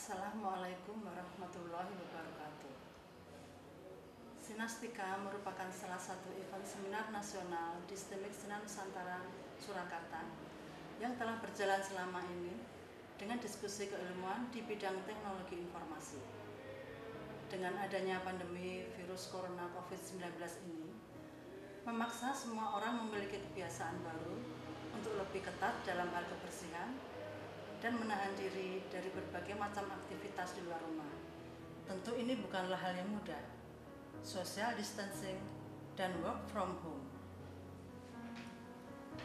Assalamualaikum warahmatullahi wabarakatuh. Sinastika merupakan salah satu event seminar nasional di STEMIC Senan Nusantara Surakarta yang telah berjalan selama ini dengan diskusi keilmuan di bidang teknologi informasi. Dengan adanya pandemi virus corona COVID-19 ini, memaksa semua orang memiliki kebiasaan baru untuk lebih ketat dalam hal kebersihan dan menahan diri dari berbagai macam aktivitas di luar rumah. Tentu ini bukanlah hal yang mudah. Social distancing dan work from home.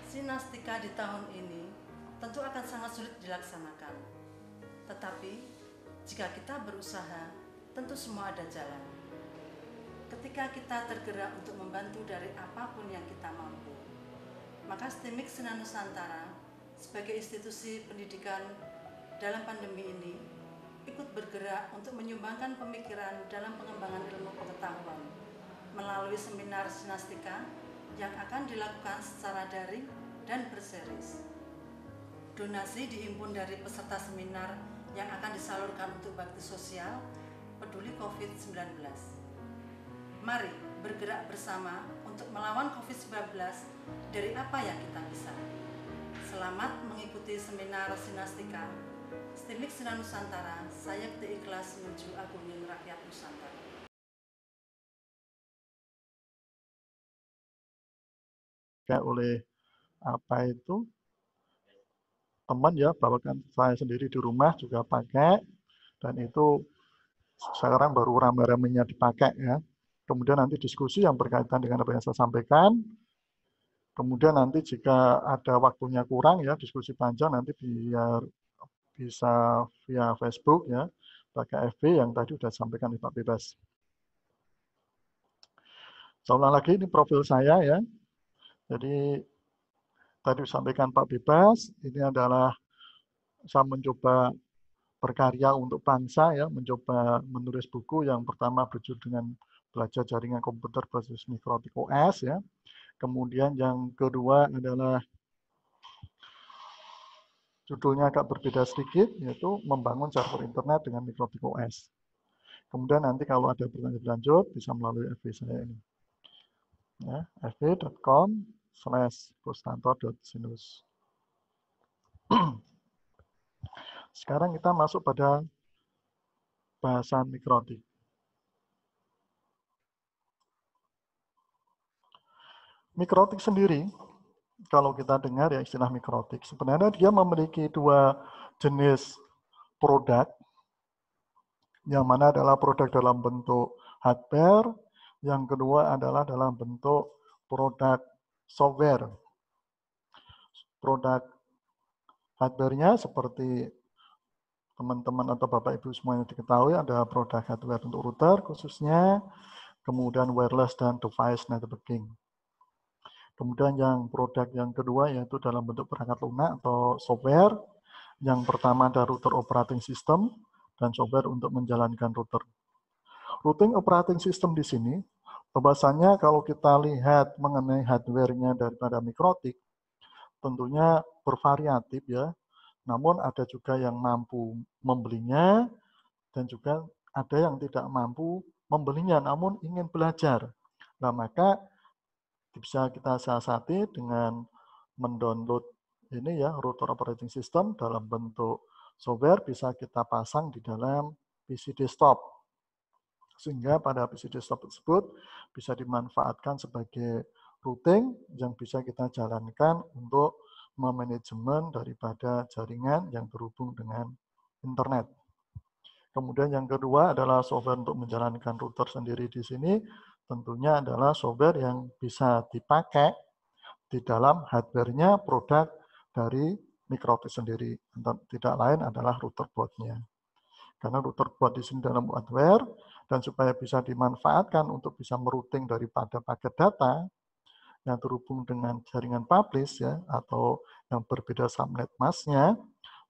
Sinastika di tahun ini tentu akan sangat sulit dilaksanakan. Tetapi jika kita berusaha, tentu semua ada jalan. Ketika kita tergerak untuk membantu dari apapun yang kita mampu, maka STEMIC Senan Nusantara sebagai institusi pendidikan dalam pandemi ini ikut bergerak untuk menyumbangkan pemikiran dalam pengembangan ilmu pengetahuan melalui seminar Sinastika yang akan dilakukan secara daring dan berseris. Donasi dihimpun dari peserta seminar yang akan disalurkan untuk bakti sosial peduli COVID-19. Mari bergerak bersama untuk melawan COVID-19 dari apa yang kita bisa. Selamat mengikuti seminar Sinastika STEMIC Senan Nusantara, saya ikhlas menuju agungin rakyat Nusantara. Oleh teman ya, bahkan saya sendiri di rumah juga pakai, dan itu sekarang baru rame-ramenya dipakai ya. Kemudian nanti diskusi yang berkaitan dengan apa yang saya sampaikan. Kemudian nanti jika ada waktunya kurang ya, diskusi panjang nanti biar bisa via Facebook ya, pakai FB yang tadi sudah disampaikan di Pak Bebas. Saya ulang lagi, ini profil saya ya. Jadi tadi disampaikan Pak Bebas, ini adalah saya mencoba berkarya untuk bangsa ya, mencoba menulis buku yang pertama berjudul dengan belajar jaringan komputer berbasis mikrotik OS ya. Kemudian yang kedua adalah judulnya agak berbeda sedikit, yaitu membangun server internet dengan mikrotik OS. Kemudian nanti kalau ada pertanyaan lanjut bisa melalui FB saya ini. Ya, fb.com/pustanto.sinus. Sekarang kita masuk pada bahasan mikrotik. Mikrotik sendiri, kalau kita dengar ya istilah mikrotik, sebenarnya dia memiliki dua jenis produk, yang mana adalah produk dalam bentuk hardware, yang kedua adalah dalam bentuk produk software. Produk hardware-nya seperti teman-teman atau Bapak Ibu semuanya diketahui, ada produk hardware untuk router khususnya, kemudian wireless dan device networking. Kemudian yang produk yang kedua yaitu dalam bentuk perangkat lunak atau software. Yang pertama ada router operating system dan software untuk menjalankan router. Routing operating system di sini, bahwasannya kalau kita lihat mengenai hardware-nya daripada mikrotik, tentunya bervariatif ya. Namun ada juga yang mampu membelinya dan juga ada yang tidak mampu membelinya namun ingin belajar. Nah, maka bisa kita siasati dengan mendownload ini ya, router operating system dalam bentuk software bisa kita pasang di dalam PC desktop. Sehingga pada PC desktop tersebut bisa dimanfaatkan sebagai routing yang bisa kita jalankan untuk memanajemen daripada jaringan yang berhubung dengan internet. Kemudian yang kedua adalah software untuk menjalankan router sendiri di sini. Tentunya adalah software yang bisa dipakai di dalam hardware-nya produk dari mikrotik sendiri. Tidak lain adalah router board-nya. Karena router board di sini dalam hardware, dan supaya bisa dimanfaatkan untuk bisa merouting daripada paket data yang terhubung dengan jaringan publish ya, atau yang berbeda subnet mask-nya,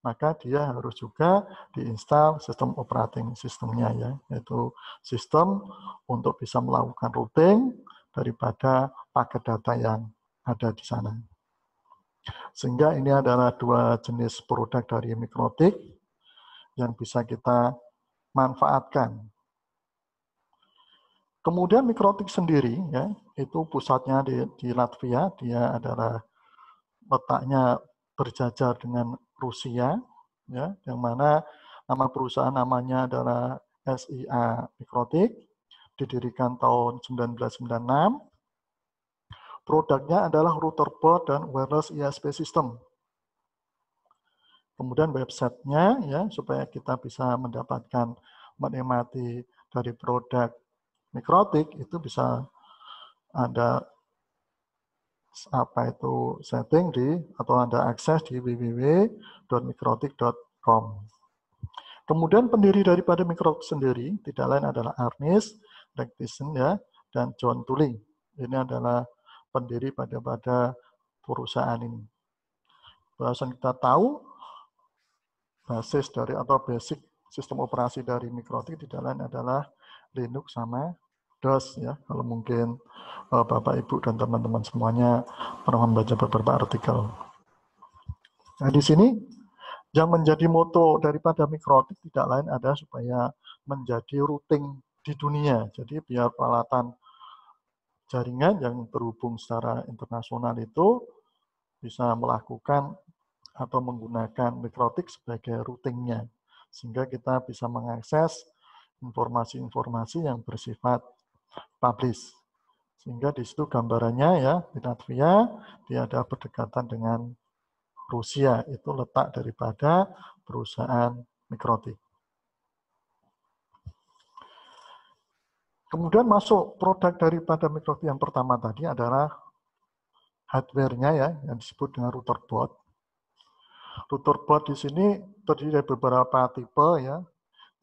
maka dia harus juga diinstal sistem operating sistemnya ya, yaitu sistem untuk bisa melakukan routing daripada paket data yang ada di sana. Sehingga ini adalah dua jenis produk dari mikrotik. yang bisa kita manfaatkan. Kemudian Mikrotik sendiri, ya, itu pusatnya di Latvia, dia adalah letaknya berjajar dengan Rusia, ya, yang mana nama perusahaan namanya adalah SIA Mikrotik, didirikan tahun 1996. Produknya adalah router board dan wireless ISP system. Kemudian websitenya, ya, supaya kita bisa mendapatkan menikmati dari produk Mikrotik, itu bisa ada setting atau Anda akses di www.mikrotik.com. Kemudian pendiri daripada Mikrotik sendiri tidak lain adalah Arnis Rectison, ya, dan John Tully. Ini adalah pendiri pada perusahaan ini. Bahasan kita tahu basis dari atau basic sistem operasi dari Mikrotik tidak lain adalah Linux sama DOS, ya. Kalau mungkin Bapak, Ibu, dan teman-teman semuanya pernah membaca beberapa artikel. Nah, di sini yang menjadi moto daripada Mikrotik tidak lain adalah supaya menjadi routing di dunia. Jadi biar peralatan jaringan yang terhubung secara internasional itu bisa melakukan atau menggunakan Mikrotik sebagai routingnya, sehingga kita bisa mengakses informasi-informasi yang bersifat publish. Sehingga di situ gambarannya, ya, di Latvia dia ada berdekatan dengan Rusia, itu letak daripada perusahaan Mikrotik. Kemudian masuk produk daripada Mikrotik yang pertama tadi adalah hardware-nya, ya, yang disebut dengan router board. Router board di sini terdiri dari beberapa tipe, ya.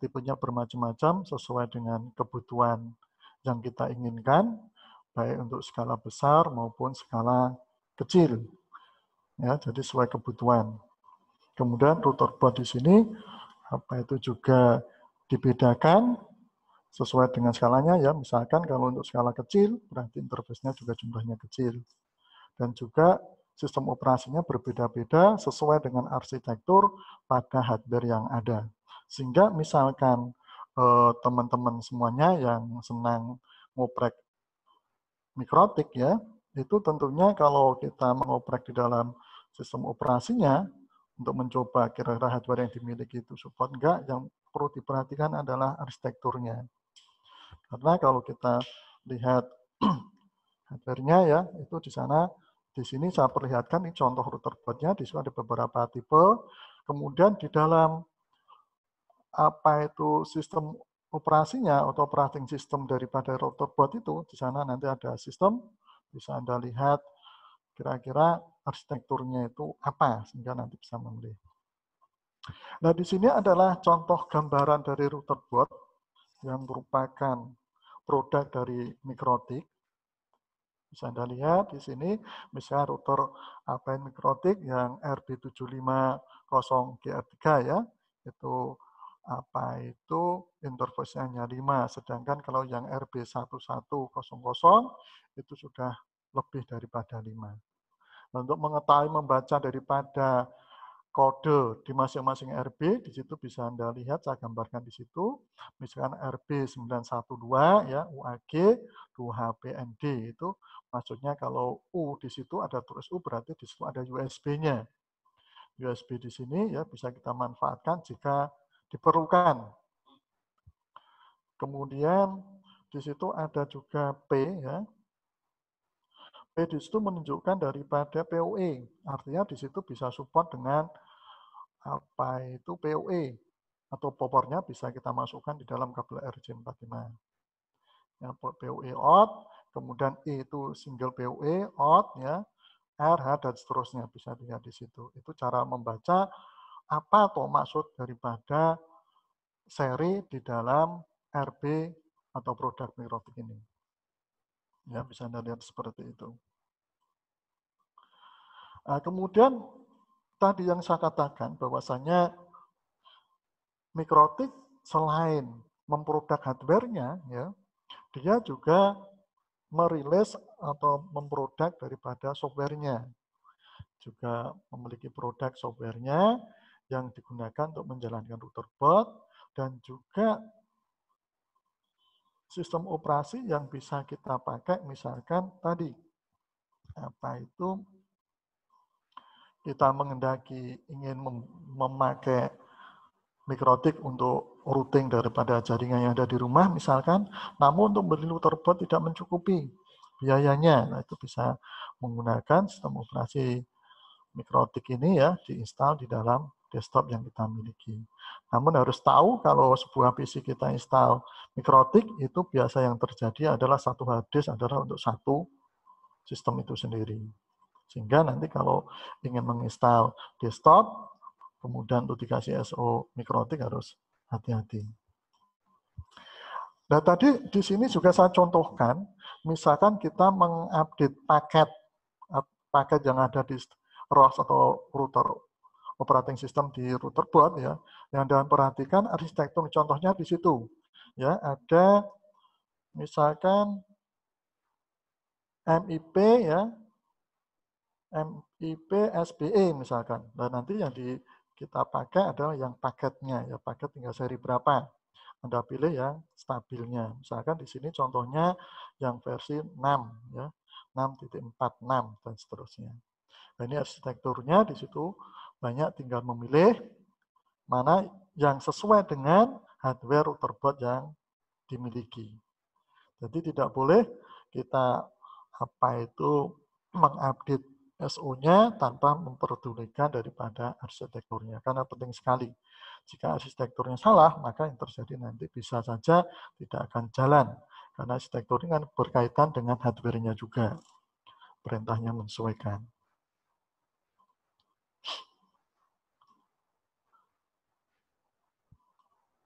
Tipenya bermacam-macam sesuai dengan kebutuhan yang kita inginkan, baik untuk skala besar maupun skala kecil. Ya, jadi sesuai kebutuhan. Kemudian router board di sini itu juga dibedakan sesuai dengan skalanya, ya. Misalkan kalau untuk skala kecil berarti interface-nya juga jumlahnya kecil. Dan juga sistem operasinya berbeda-beda sesuai dengan arsitektur pada hardware yang ada. Sehingga misalkan teman-teman semuanya yang senang ngoprek Mikrotik, ya, itu tentunya kalau kita mengoprek di dalam sistem operasinya untuk mencoba kira-kira hardware yang dimiliki itu support enggak, yang perlu diperhatikan adalah arsitekturnya. Karena kalau kita lihat hardware-nya, ya, itu di sini saya perlihatkan ini contoh router board-nya, di sini ada beberapa tipe. Kemudian di dalam sistem operasinya atau operating system daripada router board itu, di sana nanti ada sistem, bisa Anda lihat kira-kira arsitekturnya itu apa, sehingga nanti bisa memilih. Nah, di sini adalah contoh gambaran dari router board yang merupakan produk dari Mikrotik. Bisa Anda lihat di sini, misalnya router Mikrotik yang RB750GR3, ya, itu interface-nya hanya 5, sedangkan kalau yang RB1100 itu sudah lebih daripada 5. Nah, untuk mengetahui membaca daripada kode di masing-masing RB, di situ bisa Anda lihat, saya gambarkan di situ, misalkan RB912, ya, UAG 2HPND, itu maksudnya kalau U di situ ada tulis U, berarti di situ ada USB-nya. USB di sini, ya, bisa kita manfaatkan jika diperlukan. Kemudian di situ ada juga P, ya. P di situ menunjukkan daripada PoE, artinya di situ bisa support dengan PoE, atau powernya bisa kita masukkan di dalam kabel RJ45. Ya, PoE out, kemudian E itu single PoE out, ya, R, H, dan seterusnya bisa dilihat di situ. Itu cara membaca apa atau maksud daripada seri di dalam RB atau produk Mikrotik ini. Ya, bisa Anda lihat seperti itu. Nah, kemudian tadi yang saya katakan bahwasanya Mikrotik selain memproduk hardware-nya, ya, dia juga merilis atau memproduk daripada software-nya. Juga memiliki produk software-nya yang digunakan untuk menjalankan router boot, dan juga sistem operasi yang bisa kita pakai, misalkan tadi, apa itu, kita mengendaki ingin memakai mikrotik untuk routing daripada jaringan yang ada di rumah misalkan, namun untuk beli router boot tidak mencukupi biayanya. Nah, itu bisa menggunakan sistem operasi mikrotik ini ya, diinstal di dalam desktop yang kita miliki. Namun harus tahu kalau sebuah PC kita install mikrotik, itu biasa yang terjadi adalah satu hard disk adalah untuk satu sistem itu sendiri. Sehingga nanti kalau ingin menginstal desktop, kemudian untuk dikasih SO mikrotik harus hati-hati. Nah tadi di sini juga saya contohkan, misalkan kita mengupdate paket yang ada di ROS atau router operating system di router boot ya, yang dan perhatikan arsitektur contohnya di situ ya, ada misalkan MIP ya, MIP SBE misalkan. Dan nanti yang kita pakai adalah yang paketnya ya, paket tinggal seri berapa. Anda pilih yang stabilnya. Misalkan di sini contohnya yang versi 6 ya, 6.46 dan seterusnya. Nah, ini arsitekturnya di situ banyak, tinggal memilih mana yang sesuai dengan hardware router boot yang dimiliki. Jadi tidak boleh kita mengupdate SO-nya tanpa memperdulikan daripada arsitekturnya. Karena penting sekali. Jika arsitekturnya salah, maka yang terjadi nanti bisa saja tidak akan jalan. Karena arsitektur ini kan berkaitan dengan hardware-nya juga. Perintahnya menyesuaikan.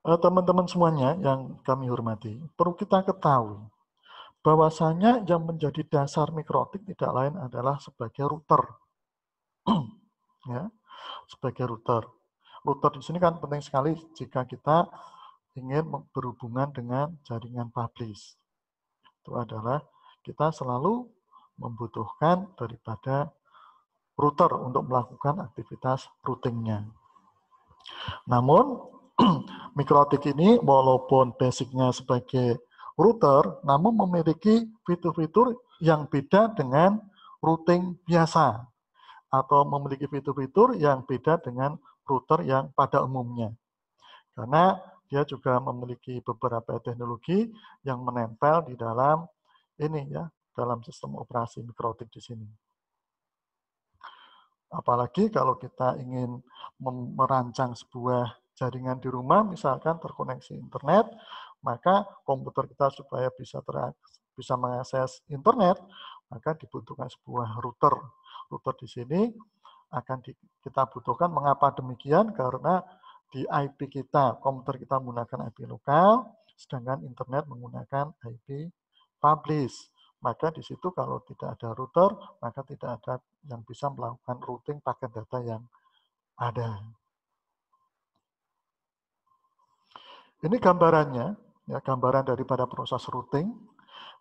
Teman-teman semuanya yang kami hormati, perlu kita ketahui bahwasanya yang menjadi dasar mikrotik tidak lain adalah sebagai router. Ya, sebagai router. Router di sini kan penting sekali jika kita ingin berhubungan dengan jaringan publish. Itu adalah kita selalu membutuhkan daripada router untuk melakukan aktivitas routingnya. Namun, mikrotik ini walaupun basicnya sebagai router, namun memiliki fitur-fitur yang beda dengan routing biasa, atau memiliki fitur-fitur yang beda dengan router yang pada umumnya. Karena dia juga memiliki beberapa teknologi yang menempel di dalam ini ya, dalam sistem operasi mikrotik di sini. Apalagi kalau kita ingin merancang sebuah jaringan di rumah, misalkan terkoneksi internet, maka komputer kita supaya bisa mengakses internet, maka dibutuhkan sebuah router. Router di sini akan kita butuhkan. Mengapa demikian? Karena di IP kita, komputer kita menggunakan IP lokal, sedangkan internet menggunakan IP publish. Maka di situ kalau tidak ada router, maka tidak ada yang bisa melakukan routing paket data yang ada. Ini gambarannya, ya, gambaran daripada proses routing.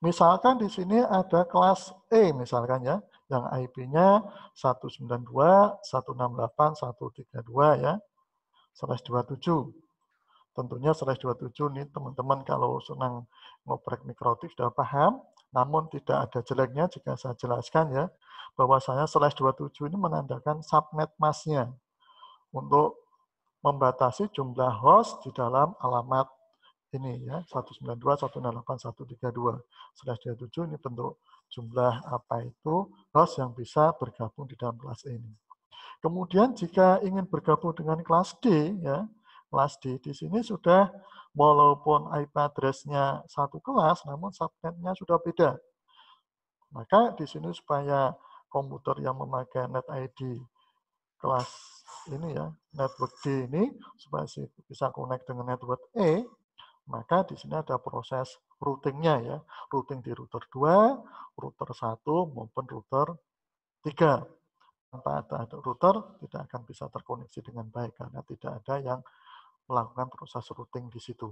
Misalkan di sini ada kelas E misalkan ya, yang IP-nya 192.168.132 ya, /27. Tentunya /27 ini teman-teman kalau senang ngoprek mikrotik sudah paham, namun tidak ada jeleknya jika saya jelaskan ya, bahwasanya /27 ini menandakan subnet mask-nya untuk membatasi jumlah host di dalam alamat ini ya, 192.168.132. /27 ini bentuk jumlah host yang bisa bergabung di dalam kelas ini. Kemudian jika ingin bergabung dengan kelas D ya, kelas D di sini sudah walaupun IP address-nya satu kelas, namun subnetnya sudah beda. Maka di sini supaya komputer yang memakai NetID kelas ini ya, network D ini, supaya bisa connect dengan network E, maka di sini ada proses routingnya ya, routing di router 2, router 1, maupun router 3. Tanpa ada router, tidak akan bisa terkoneksi dengan baik, karena tidak ada yang melakukan proses routing di situ.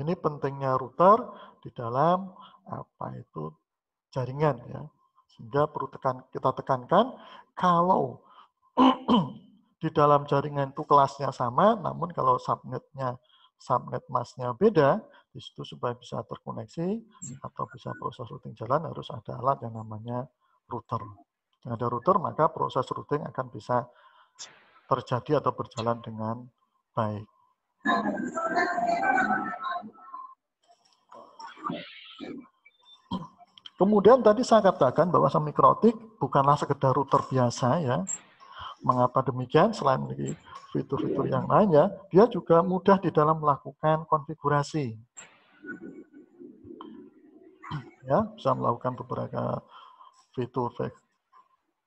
Ini pentingnya router di dalam jaringan ya. Sehingga perlu kita tekankan, kalau di dalam jaringan itu kelasnya sama, namun kalau subnet masknya beda, di situ supaya bisa terkoneksi atau bisa proses routing jalan harus ada alat yang namanya router. Dengan ada router maka proses routing akan bisa terjadi atau berjalan dengan baik. Kemudian tadi saya katakan bahwa mikrotik bukanlah sekedar router biasa ya. Mengapa demikian? Selain dari fitur-fitur yang lainnya, dia juga mudah di dalam melakukan konfigurasi. Ya, bisa melakukan beberapa fitur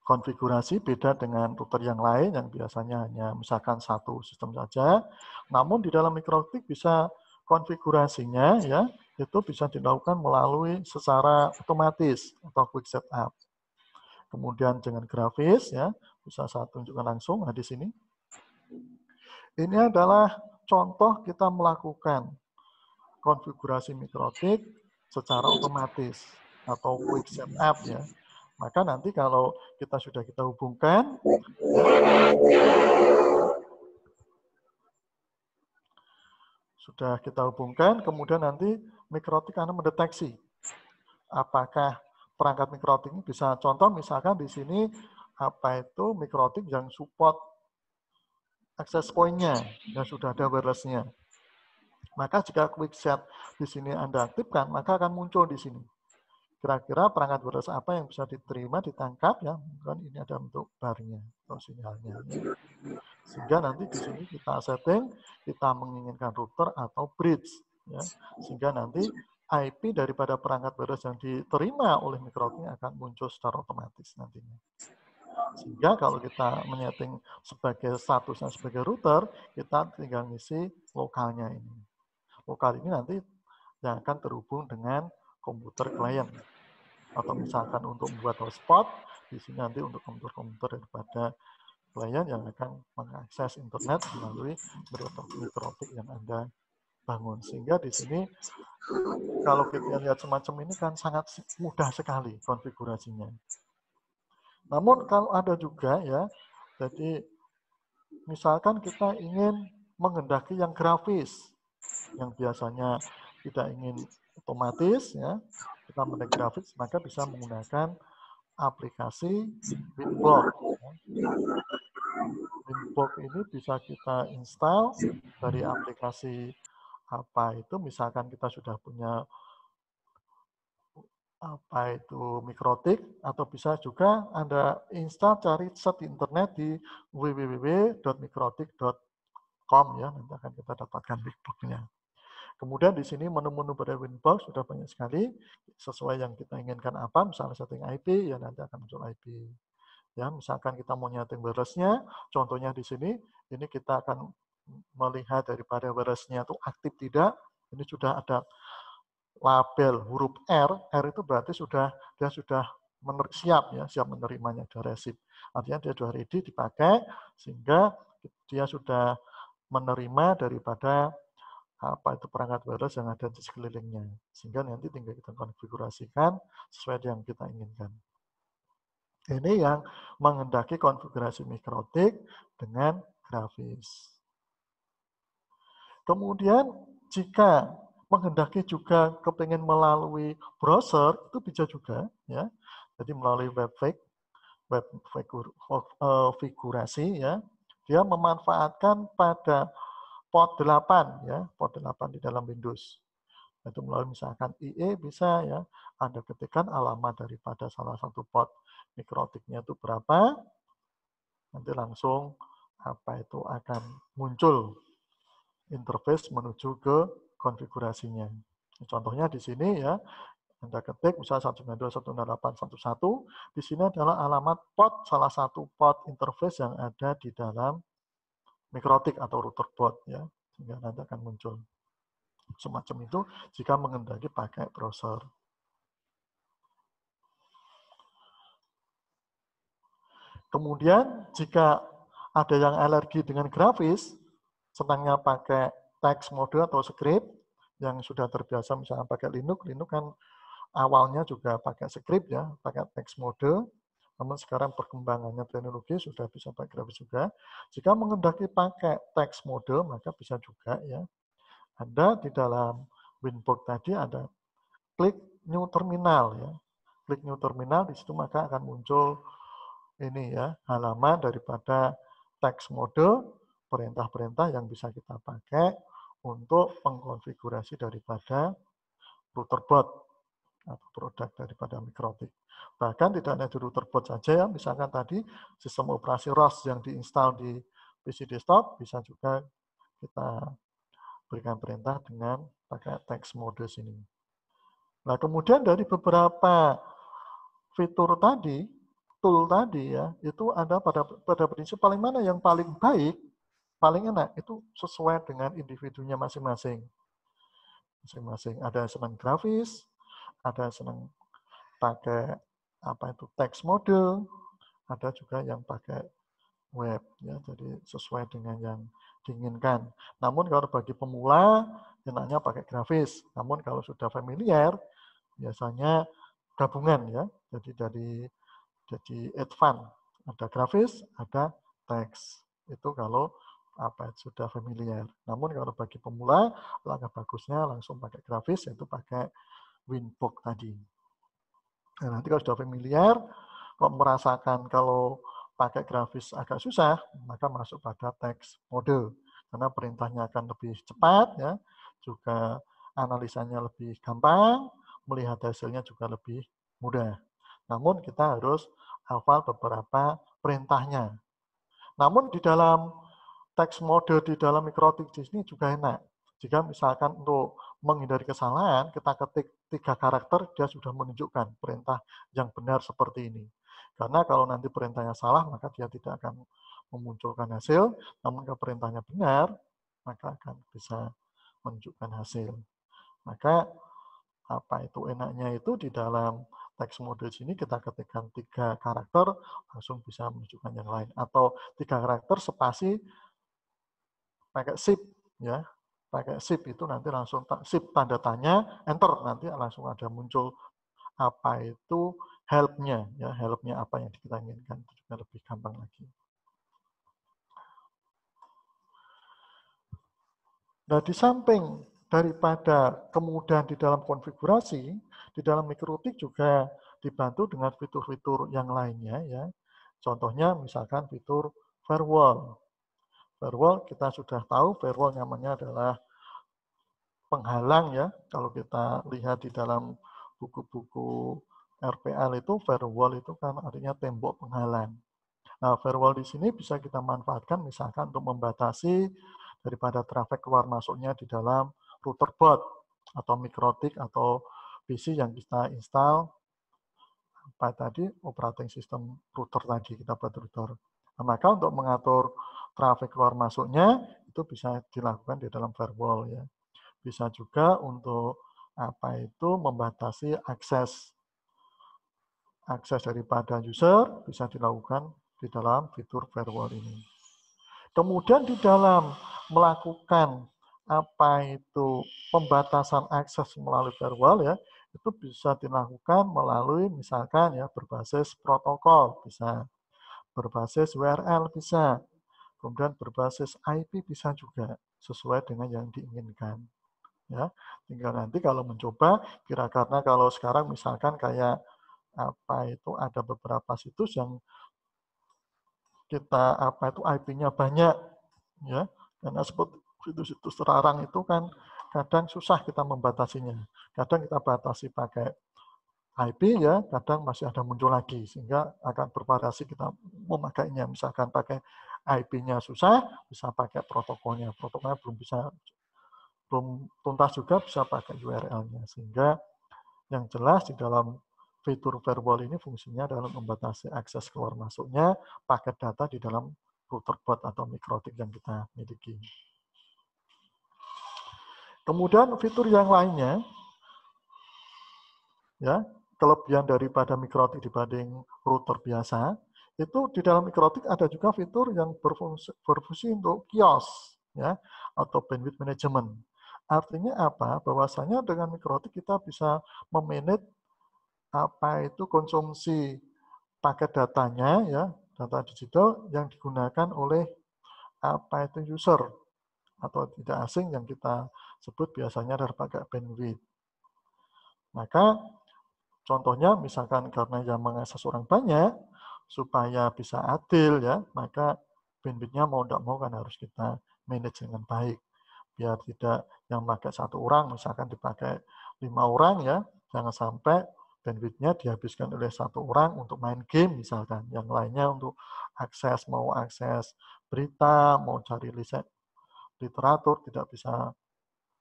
konfigurasi beda dengan router yang lain yang biasanya hanya misalkan satu sistem saja. Namun di dalam mikrotik bisa konfigurasinya ya itu bisa dilakukan melalui secara otomatis atau quick setup. Kemudian dengan grafis ya, bisa saya tunjukkan langsung di sini. Ini adalah contoh kita melakukan konfigurasi mikrotik secara otomatis atau quick setup ya. Maka nanti kalau kita hubungkan kemudian nanti mikrotik akan mendeteksi apakah perangkat mikrotik ini bisa, contoh misalkan di sini apa itu mikrotik yang support access point-nya dan sudah ada wireless-nya. Maka jika quick set di sini Anda aktifkan, maka akan muncul di sini. Kira-kira perangkat wireless apa yang bisa diterima, ditangkap ya, kan ini ada bentuk barnya atau sinyalnya. Sehingga nanti di sini kita setting, kita menginginkan router atau bridge ya. Sehingga nanti IP daripada perangkat wireless yang diterima oleh mikrotik akan muncul secara otomatis nantinya. Sehingga kalau kita menyeting sebagai statusnya sebagai router, kita tinggal ngisi lokalnya ini. Lokal ini nanti yang akan terhubung dengan komputer klien. Atau misalkan untuk membuat hotspot, di sini nanti untuk komputer-komputer daripada klien yang akan mengakses internet melalui mikrotik yang Anda bangun. Sehingga di sini kalau kita lihat semacam ini kan sangat mudah sekali konfigurasinya. Namun kalau ada juga ya, jadi misalkan kita ingin menghendaki yang grafis, yang biasanya tidak ingin otomatis ya, kita menekan grafis, maka bisa menggunakan aplikasi Winbox. Winbox ini bisa kita install dari aplikasi apa itu, misalkan kita sudah punya apa itu mikrotik, atau bisa juga Anda install, cari search di internet di www.mikrotik.com ya, nanti akan kita dapatkan Winbox-nya. Kemudian di sini menu-menu pada Winbox sudah banyak sekali, sesuai yang kita inginkan apa, misalnya setting IP, ya nanti akan muncul IP. Ya, misalkan kita mau nyeting wireless-nya, contohnya di sini, ini kita akan melihat daripada wireless-nya itu aktif tidak, ini sudah ada label huruf R itu berarti dia sudah siap ya, siap menerimanya, sudah resip. Artinya dia sudah ready dipakai, sehingga dia sudah menerima daripada apa itu perangkat wireless yang ada di sekelilingnya. Sehingga nanti tinggal kita konfigurasikan sesuai yang kita inginkan. Ini yang menghendaki konfigurasi mikrotik dengan grafis. Kemudian jika menghendaki juga kepingin melalui browser, itu bisa juga ya. Jadi melalui web figurasi ya. Dia memanfaatkan pada port 8 ya, port 8 di dalam Windows. Itu melalui misalkan IE bisa ya, Anda ketikkan alamat daripada salah satu port mikrotiknya itu berapa, nanti langsung apa itu akan muncul interface menuju ke konfigurasinya. Contohnya di sini ya, Anda ketik misalnya 192.168.1.1, di sini adalah alamat port, salah satu port interface yang ada di dalam mikrotik atau router port ya, sehingga nanti akan muncul semacam itu jika menghendaki pakai browser. Kemudian jika ada yang alergi dengan grafis, senangnya pakai text mode atau script yang sudah terbiasa misalnya pakai Linux kan awalnya juga pakai script ya, pakai text mode. Namun sekarang perkembangannya teknologi sudah bisa pakai grafis juga. Jika mengendaki pakai text mode, maka bisa juga ya. Ada di dalam Winbook tadi ada klik new terminal ya. Klik new terminal, di situ maka akan muncul ini ya, halaman daripada text mode, perintah-perintah yang bisa kita pakai untuk pengkonfigurasi daripada routerbot atau produk daripada Mikrotik. Bahkan tidak hanya di routerbot saja ya, misalkan tadi sistem operasi ROS yang diinstal di PC desktop bisa juga kita berikan perintah dengan pakai text mode sini. Nah, kemudian dari beberapa fitur tadi, tool tadi ya, itu ada pada prinsip paling mana yang paling baik, paling enak, itu sesuai dengan individunya masing-masing. Masing-masing. Ada yang senang grafis, ada yang senang pakai apa itu text mode, ada juga yang pakai web ya, jadi sesuai dengan yang diinginkan. Namun kalau bagi pemula enaknya pakai grafis. Namun kalau sudah familiar biasanya gabungan ya. Jadi advance, ada grafis, ada teks. Itu kalau apa sudah familiar. Namun kalau bagi pemula langkah bagusnya langsung pakai grafis, yaitu pakai Winbook tadi. Nah, nanti kalau sudah familiar, kok merasakan kalau pakai grafis agak susah, maka masuk pada text mode. Karena perintahnya akan lebih cepat, ya, juga analisanya lebih gampang, melihat hasilnya juga lebih mudah. Namun kita harus hafal beberapa perintahnya. Namun di dalam text mode di dalam Mikrotik di sini juga enak. Jika misalkan untuk menghindari kesalahan, kita ketik 3 karakter, dia sudah menunjukkan perintah yang benar seperti ini. Karena kalau nanti perintahnya salah, maka dia tidak akan memunculkan hasil. Namun kalau perintahnya benar, maka akan bisa menunjukkan hasil. Maka apa itu enaknya itu di dalam text mode sini kita ketikkan 3 karakter, langsung bisa menunjukkan yang lain. Atau 3 karakter spasi pakai shift ya, pakai shift itu nanti langsung shift tanda tanya enter, nanti langsung ada muncul apa itu help-nya ya, help-nya apa yang kita inginkan, itu juga lebih gampang lagi. Nah, di samping daripada kemudahan di dalam konfigurasi, di dalam Mikrotik juga dibantu dengan fitur-fitur yang lainnya ya. Contohnya misalkan fitur firewall. Firewall kita sudah tahu, firewall namanya adalah penghalang ya. Kalau kita lihat di dalam buku-buku RPL itu, firewall itu kan artinya tembok penghalang. Nah, firewall di sini bisa kita manfaatkan misalkan untuk membatasi daripada traffic keluar masuknya di dalam routerbot atau Mikrotik atau PC yang kita install apa tadi operating system router tadi kita buat router. Nah, maka untuk mengatur traffic keluar masuknya itu bisa dilakukan di dalam firewall ya. Bisa juga untuk apa itu membatasi akses daripada user bisa dilakukan di dalam fitur firewall ini. Kemudian di dalam melakukan apa itu pembatasan akses melalui firewall ya, itu bisa dilakukan melalui misalkan ya berbasis protokol, bisa berbasis URL bisa, kemudian berbasis IP bisa juga sesuai dengan yang diinginkan. Ya, tinggal nanti kalau mencoba karena kalau sekarang misalkan kayak apa itu ada beberapa situs yang kita apa itu IP-nya banyak ya, karena seperti situs-situs terlarang itu kan kadang susah kita membatasinya. Kadang kita batasi pakai IP ya, kadang masih ada muncul lagi sehingga akan bervariasi kita memakainya. Misalkan pakai IP-nya susah, bisa pakai protokolnya. Protokolnya belum tuntas juga bisa pakai URL-nya. Sehingga yang jelas di dalam fitur firewall ini fungsinya adalah membatasi akses keluar masuknya paket data di dalam routerbot atau Mikrotik yang kita miliki. Kemudian fitur yang lainnya, ya kelebihan daripada Mikrotik dibanding router biasa, itu di dalam Mikrotik ada juga fitur yang berfungsi untuk kios, ya, atau bandwidth management. Artinya apa? Bahwasanya dengan Mikrotik kita bisa memanage apa itu konsumsi paket datanya ya, data digital yang digunakan oleh apa itu user atau tidak asing yang kita sebut biasanya adalah pakai bandwidth. Maka contohnya misalkan karena yang mengakses orang banyak, supaya bisa adil ya, maka bandwidth-nya mau tidak mau kan harus kita manage dengan baik. Biar tidak yang pakai satu orang, misalkan dipakai 5 orang ya, jangan sampai bandwidth-nya dihabiskan oleh satu orang untuk main game misalkan. Yang lainnya untuk mau akses berita, mau cari literatur, tidak bisa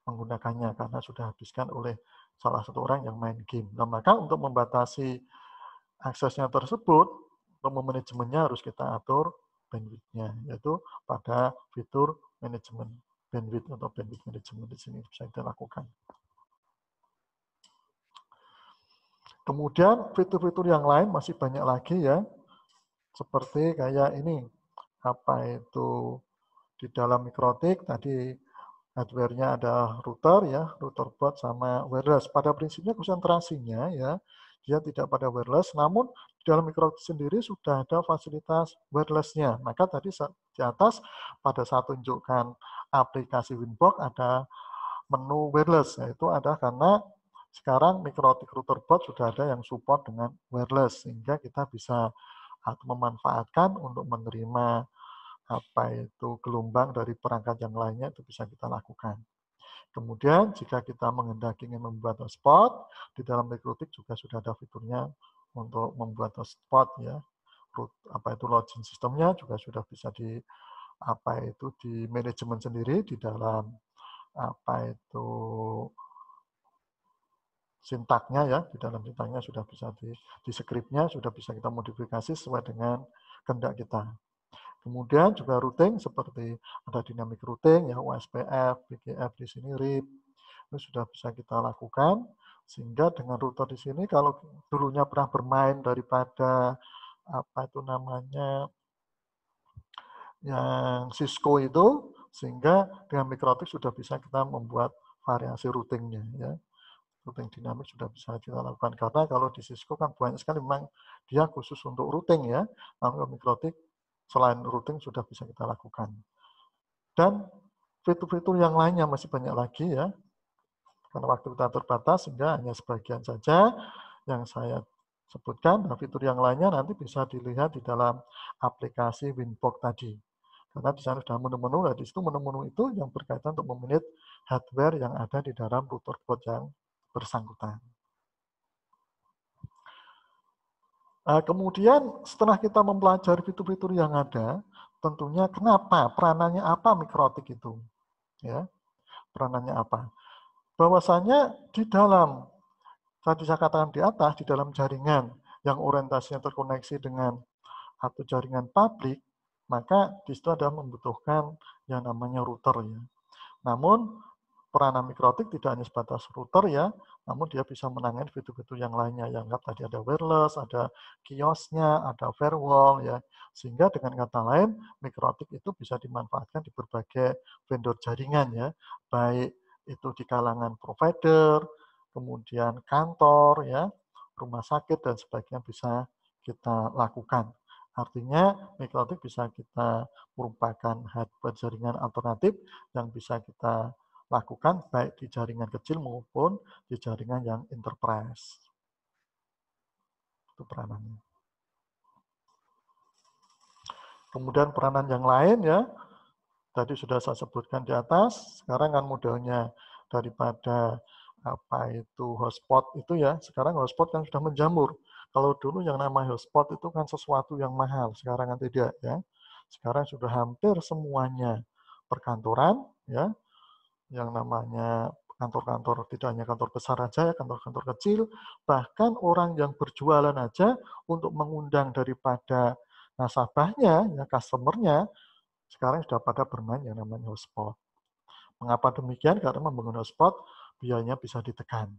menggunakannya karena sudah habiskan oleh salah satu orang yang main game. Nah, maka untuk membatasi aksesnya tersebut, untuk memanajemennya harus kita atur bandwidth-nya, yaitu pada fitur manajemen bandwidth atau bandwidth management di sini bisa kita lakukan. Kemudian fitur-fitur yang lain masih banyak lagi ya, seperti kayak ini, apa itu di dalam mikrotik tadi hardware-nya ada router ya, router board sama wireless. Pada prinsipnya konsentrasinya ya, dia tidak pada wireless, namun di dalam mikrotik sendiri sudah ada fasilitas wireless-nya. Maka tadi di atas pada saat tunjukkan aplikasi Winbox ada menu wireless, yaitu ada karena sekarang mikrotik router board sudah ada yang support dengan wireless, sehingga kita bisa memanfaatkan untuk menerima apa itu gelombang dari perangkat yang lainnya itu bisa kita lakukan. Kemudian jika kita menghendaki ingin membuat hotspot, di dalam mikrotik juga sudah ada fiturnya untuk membuat hotspot ya. Apa itu login sistemnya juga sudah bisa di manajemen sendiri di dalam apa itu sintaknya ya, di dalam sintaknya sudah bisa di scriptnya sudah bisa kita modifikasi sesuai dengan kehendak kita. Kemudian juga routing seperti ada dynamic routing ya, OSPF, BGF di sini RIP, itu sudah bisa kita lakukan sehingga dengan router di sini kalau dulunya pernah bermain daripada apa itu namanya yang Cisco itu, sehingga dengan mikrotik sudah bisa kita membuat variasi routingnya ya. Routing dinamik sudah bisa kita lakukan karena kalau di Cisco kan banyak sekali memang dia khusus untuk routing ya. Namun mikrotik selain routing sudah bisa kita lakukan. Dan fitur-fitur yang lainnya masih banyak lagi ya. Karena waktu kita terbatas sehingga hanya sebagian saja yang saya sebutkan. Nah, fitur yang lainnya nanti bisa dilihat di dalam aplikasi Winbox tadi. Karena di sana sudah menu-menu, nah di situ menu-menu itu yang berkaitan untuk memanage hardware yang ada di dalam router board yang bersangkutan. Nah, kemudian setelah kita mempelajari fitur-fitur yang ada, tentunya kenapa, peranannya apa mikrotik itu? Ya, peranannya apa? Bahwasanya di dalam, tadi saya katakan di atas, di dalam jaringan yang orientasinya terkoneksi dengan atau jaringan publik, maka di situ ada membutuhkan yang namanya router ya. Namun peranan mikrotik tidak hanya sebatas router ya, namun dia bisa menangani fitur-fitur yang lainnya. Yang anggap tadi ada wireless, ada kiosnya, ada firewall ya. Sehingga dengan kata lain, mikrotik itu bisa dimanfaatkan di berbagai vendor jaringan ya, baik itu di kalangan provider, kemudian kantor ya, rumah sakit dan sebagainya bisa kita lakukan. Artinya mikrotik bisa kita merupakan hardware jaringan alternatif yang bisa kita lakukan baik di jaringan kecil maupun di jaringan yang enterprise. Itu peranannya. Kemudian peranan yang lain ya, tadi sudah saya sebutkan di atas, sekarang kan modelnya daripada apa itu hotspot itu ya, sekarang hotspot kan sudah menjamur. Kalau dulu yang namanya hotspot itu kan sesuatu yang mahal, sekarang kan tidak ya. Sekarang sudah hampir semuanya perkantoran ya, yang namanya kantor-kantor, tidak hanya kantor besar aja ya, kantor-kantor kecil, bahkan orang yang berjualan aja untuk mengundang daripada nasabahnya, ya customer-nya, sekarang sudah pada bermain yang namanya hotspot. Mengapa demikian? Karena membangun hotspot biayanya bisa ditekan.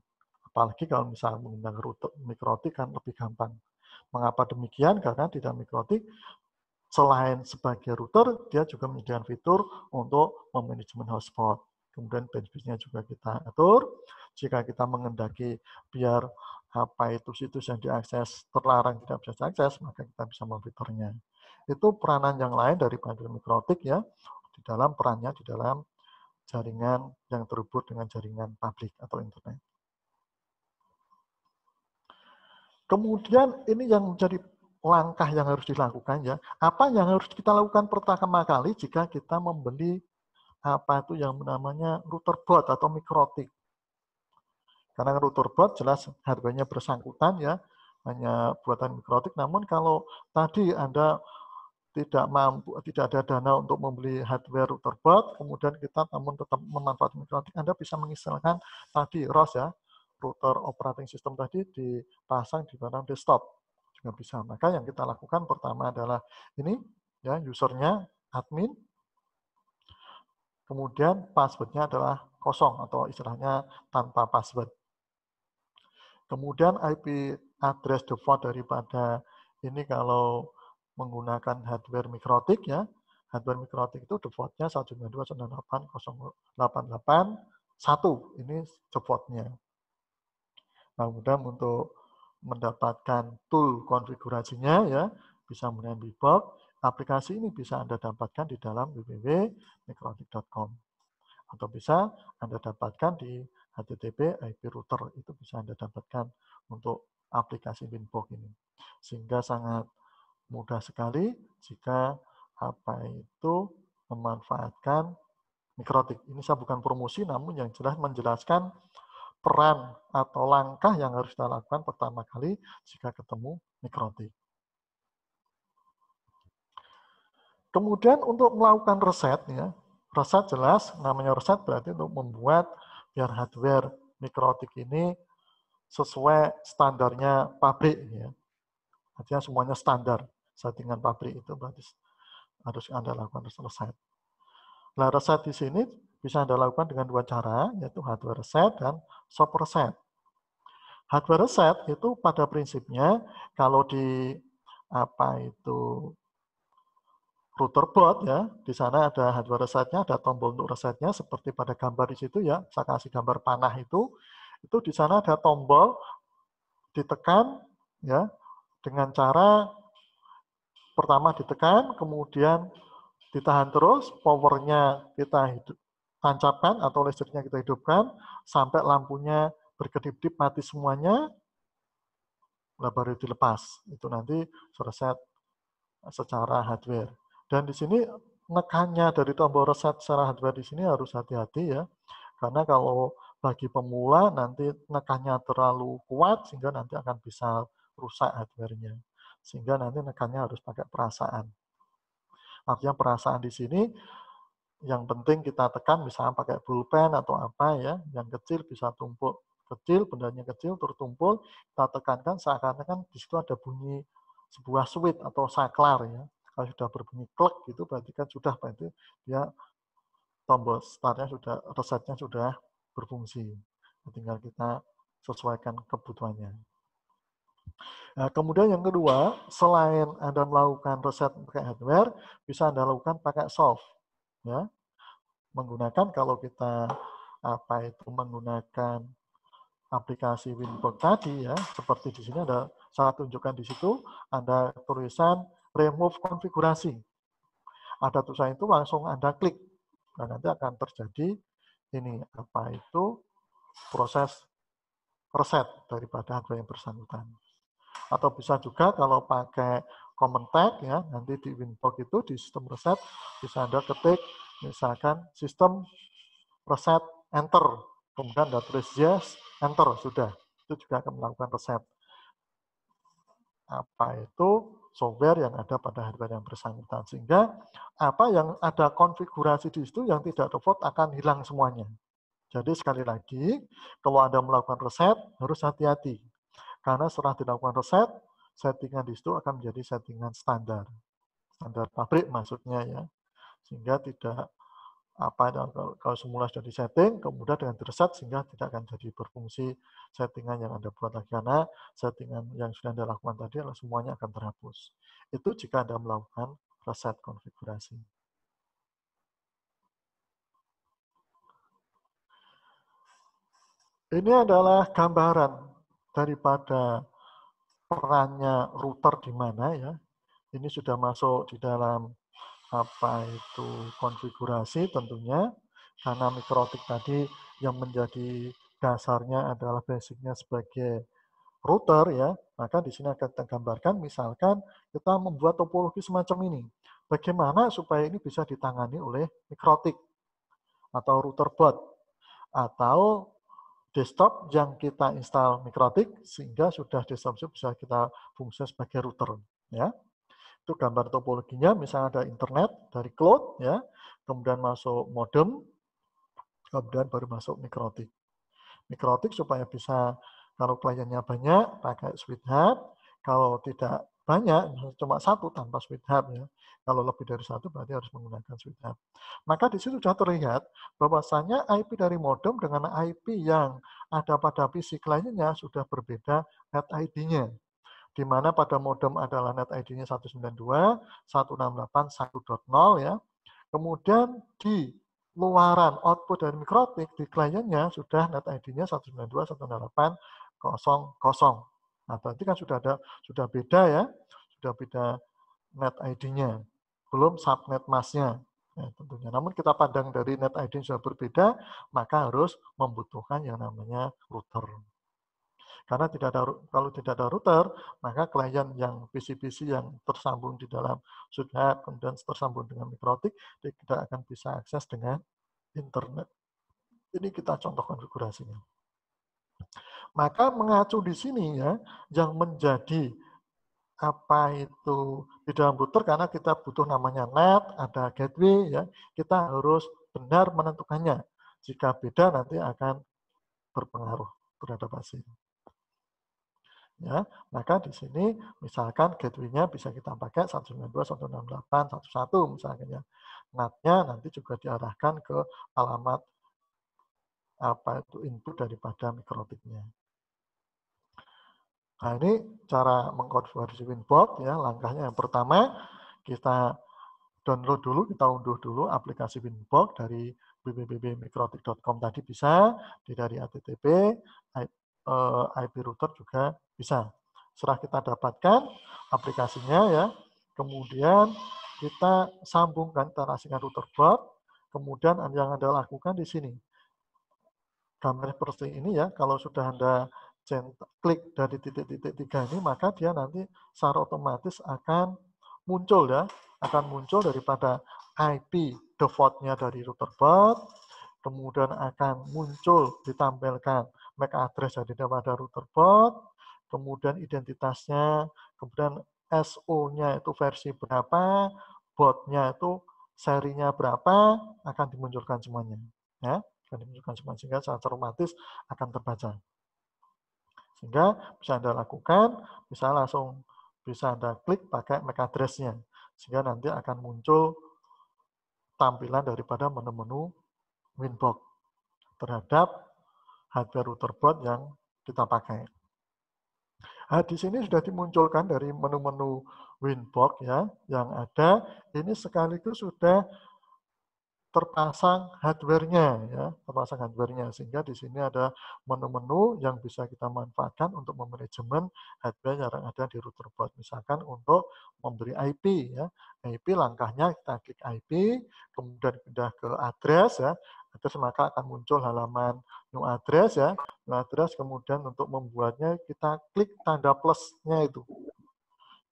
Apalagi kalau misalnya menggunakan router mikrotik kan lebih gampang. Mengapa demikian? Karena di dalam mikrotik selain sebagai router, dia juga menyediakan fitur untuk memanajemen hotspot. Kemudian bandwidth-nya juga kita atur. Jika kita mengendaki biar apa itu situs yang diakses terlarang tidak bisa diakses, maka kita bisa memfilternya. Itu peranan yang lain daripada mikrotik ya, di dalam perannya di dalam jaringan yang terhubung dengan jaringan publik atau internet. Kemudian ini yang menjadi langkah yang harus dilakukan ya. Apa yang harus kita lakukan pertama kali jika kita membeli apa itu yang namanya router board atau mikrotik. Karena router board jelas harganya bersangkutan ya, hanya buatan mikrotik. Namun kalau tadi Anda tidak mampu, tidak ada dana untuk membeli hardware router board, kemudian kita namun tetap memanfaatkan mikrotik, Anda bisa menginstalkan tadi ROS ya, router operating system tadi dipasang di dalam desktop juga bisa. Maka yang kita lakukan pertama adalah ini ya, usernya admin, kemudian passwordnya adalah kosong atau istilahnya tanpa password. Kemudian IP address default daripada ini kalau menggunakan hardware mikrotik ya, hardware mikrotik itu defaultnya 192.168.188.1 ini defaultnya. Nah, kemudian untuk mendapatkan tool konfigurasinya ya, bisa menggunakan Bbox. Aplikasi ini bisa Anda dapatkan di dalam www.mikrotik.com atau bisa Anda dapatkan di HTTP IP router, itu bisa Anda dapatkan untuk aplikasi Winbox ini. Sehingga sangat mudah sekali jika apa itu memanfaatkan mikrotik. Ini saya bukan promosi, namun yang jelas menjelaskan peran atau langkah yang harus kita lakukan pertama kali jika ketemu mikrotik. Kemudian untuk melakukan reset ya, reset jelas namanya reset berarti untuk membuat biar hardware mikrotik ini sesuai standarnya pabrik ya. Artinya semuanya standar settingan pabrik itu berarti harus Anda lakukan reset. Nah, reset di sini bisa Anda lakukan dengan dua cara, yaitu hardware reset dan soft reset. Hardware reset itu pada prinsipnya kalau di apa itu router board ya, di sana ada hardware resetnya, ada tombol untuk resetnya seperti pada gambar di situ ya, saya kasih gambar panah itu di sana ada tombol ditekan ya dengan cara pertama ditekan, kemudian ditahan terus, powernya kita tancapkan atau listriknya kita hidupkan sampai lampunya berkedip-kedip mati semuanya, baru dilepas. Itu nanti reset secara hardware. Dan di sini nekannya dari tombol reset secara hardware di sini harus hati-hati ya. Karena kalau bagi pemula nanti nekannya terlalu kuat sehingga nanti akan bisa rusak hardware-nya. Sehingga nanti nekannya harus pakai perasaan. Artinya perasaan di sini yang penting kita tekan misalnya pakai pulpen atau apa ya, yang kecil bisa tumpuk kecil, bendanya kecil tertumpul, kita tekankan seakan-akan di situ ada bunyi sebuah switch atau saklar ya. Kalau sudah berbunyi klik gitu berarti kan sudah berarti dia tombol startnya sudah, resetnya sudah berfungsi. Tinggal kita sesuaikan kebutuhannya. Nah, kemudian yang kedua, selain Anda melakukan reset pakai hardware, bisa Anda lakukan pakai soft. Ya, menggunakan kalau kita apa itu menggunakan aplikasi Winbox tadi ya, seperti di sini ada saya tunjukkan di situ ada tulisan remove konfigurasi. Ada tulisan itu langsung Anda klik dan nanti akan terjadi ini apa itu proses reset daripada hardware yang bersangkutan. Atau bisa juga kalau pakai command tag ya, nanti di Winbox itu di sistem reset bisa Anda ketik misalkan sistem reset enter, kemudian Anda tulis yes, enter, sudah. Itu juga akan melakukan reset apa itu software yang ada pada hardware yang bersangkutan. Sehingga apa yang ada konfigurasi di situ yang tidak default akan hilang semuanya. Jadi sekali lagi, kalau Anda melakukan reset, harus hati-hati. Karena setelah dilakukan reset, settingan di situ akan menjadi settingan standar. Standar pabrik maksudnya ya. Sehingga tidak apa kalau semula sudah disetting, kemudian dengan reset sehingga tidak akan jadi berfungsi settingan yang Anda buat lagi karena settingan yang sudah Anda lakukan tadi adalah semuanya akan terhapus. Itu jika Anda melakukan reset konfigurasi. Ini adalah gambaran daripada perannya router di mana ya. Ini sudah masuk di dalam apa itu konfigurasi tentunya, karena mikrotik tadi yang menjadi dasarnya adalah basicnya sebagai router ya, maka di sini akan kita gambarkan misalkan kita membuat topologi semacam ini. Bagaimana supaya ini bisa ditangani oleh mikrotik atau router bot atau desktop yang kita install mikrotik sehingga sudah desktop itu bisa kita fungsi sebagai router ya. Itu gambar topologinya, misalnya ada internet dari cloud ya, kemudian masuk modem, kemudian baru masuk mikrotik. Mikrotik supaya bisa kalau kliennya banyak pakai switch hub, kalau tidak banyak cuma satu tanpa switch hub ya. Kalau lebih dari satu berarti harus menggunakan switch hub. Maka di situ sudah terlihat bahwasanya IP dari modem dengan IP yang ada pada PC kliennya sudah berbeda net ID-nya. Di mana pada modem adalah net ID-nya 192.168.1.0 ya. Kemudian di luaran output dari mikrotik di kliennya sudah net ID-nya 192.168.0.0. Nah, berarti kan sudah beda ya, sudah beda net ID-nya. Belum subnet mask-nya. Ya, tentunya. Namun kita pandang dari net ID sudah berbeda, maka harus membutuhkan yang namanya router. Karena kalau tidak ada router, maka klien yang PC-PC yang tersambung di dalam switch hub, kemudian tersambung dengan mikrotik, dia tidak akan bisa akses dengan internet. Ini kita contoh konfigurasinya. Maka mengacu di sini ya, yang menjadi apa itu di dalam router karena kita butuh namanya net, ada gateway ya, kita harus benar menentukannya. Jika beda nanti akan berpengaruh terhadap hasil. Ya, maka di sini misalkan gateway-nya bisa kita pakai 192.168.1.1 misalnya ya. NAT-nya nanti juga diarahkan ke alamat apa itu input daripada mikrotiknya. Nah, ini cara mengkonversi Winbox ya. Langkahnya yang pertama kita download dulu, kita unduh dulu aplikasi Winbox dari www.mikrotik.com tadi bisa, dari HTTP, IP router juga bisa. Setelah kita dapatkan aplikasinya ya, kemudian kita sambungkan, kita asingkan router bot, kemudian yang Anda lakukan di sini. Gambar seperti ini ya, kalau sudah Anda klik dari titik-titik 3 ini, maka dia nanti secara otomatis akan muncul ya, akan muncul daripada IP default-nya dari router bot, kemudian akan muncul ditampilkan MAC address daripada router bot, kemudian identitasnya, kemudian SO-nya itu versi berapa, botnya itu serinya berapa, akan dimunculkan semuanya. Ya, akan dimunculkan semuanya, sehingga secara otomatis akan terbaca. Sehingga bisa Anda lakukan, bisa langsung bisa Anda klik pakai MAC address-nya, sehingga nanti akan muncul tampilan daripada menu-menu Winbox terhadap hardware router bot yang kita pakai. Nah, di sini sudah dimunculkan dari menu-menu Winbox ya, yang ada ini sekaligus sudah terpasang hardware-nya ya, terpasang hardware-nya, sehingga di sini ada menu-menu yang bisa kita manfaatkan untuk memanajemen hardware yang ada di router bot. Misalkan untuk memberi IP ya, IP langkahnya kita klik IP, kemudian pindah ke address ya, address maka akan muncul halaman new address ya, new address, kemudian untuk membuatnya kita klik tanda plus-nya itu,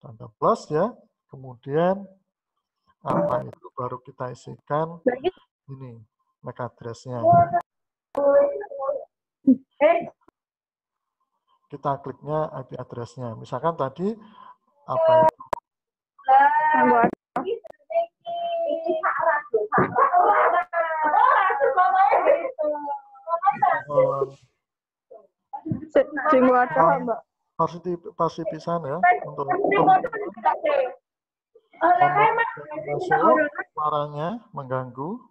tanda plus ya, kemudian apa itu baru kita isikan ini MAC address-nya. Kita kliknya IP address-nya. Misalkan tadi apa itu? Pasti pisan ya untuk masuk suaranya mengganggu.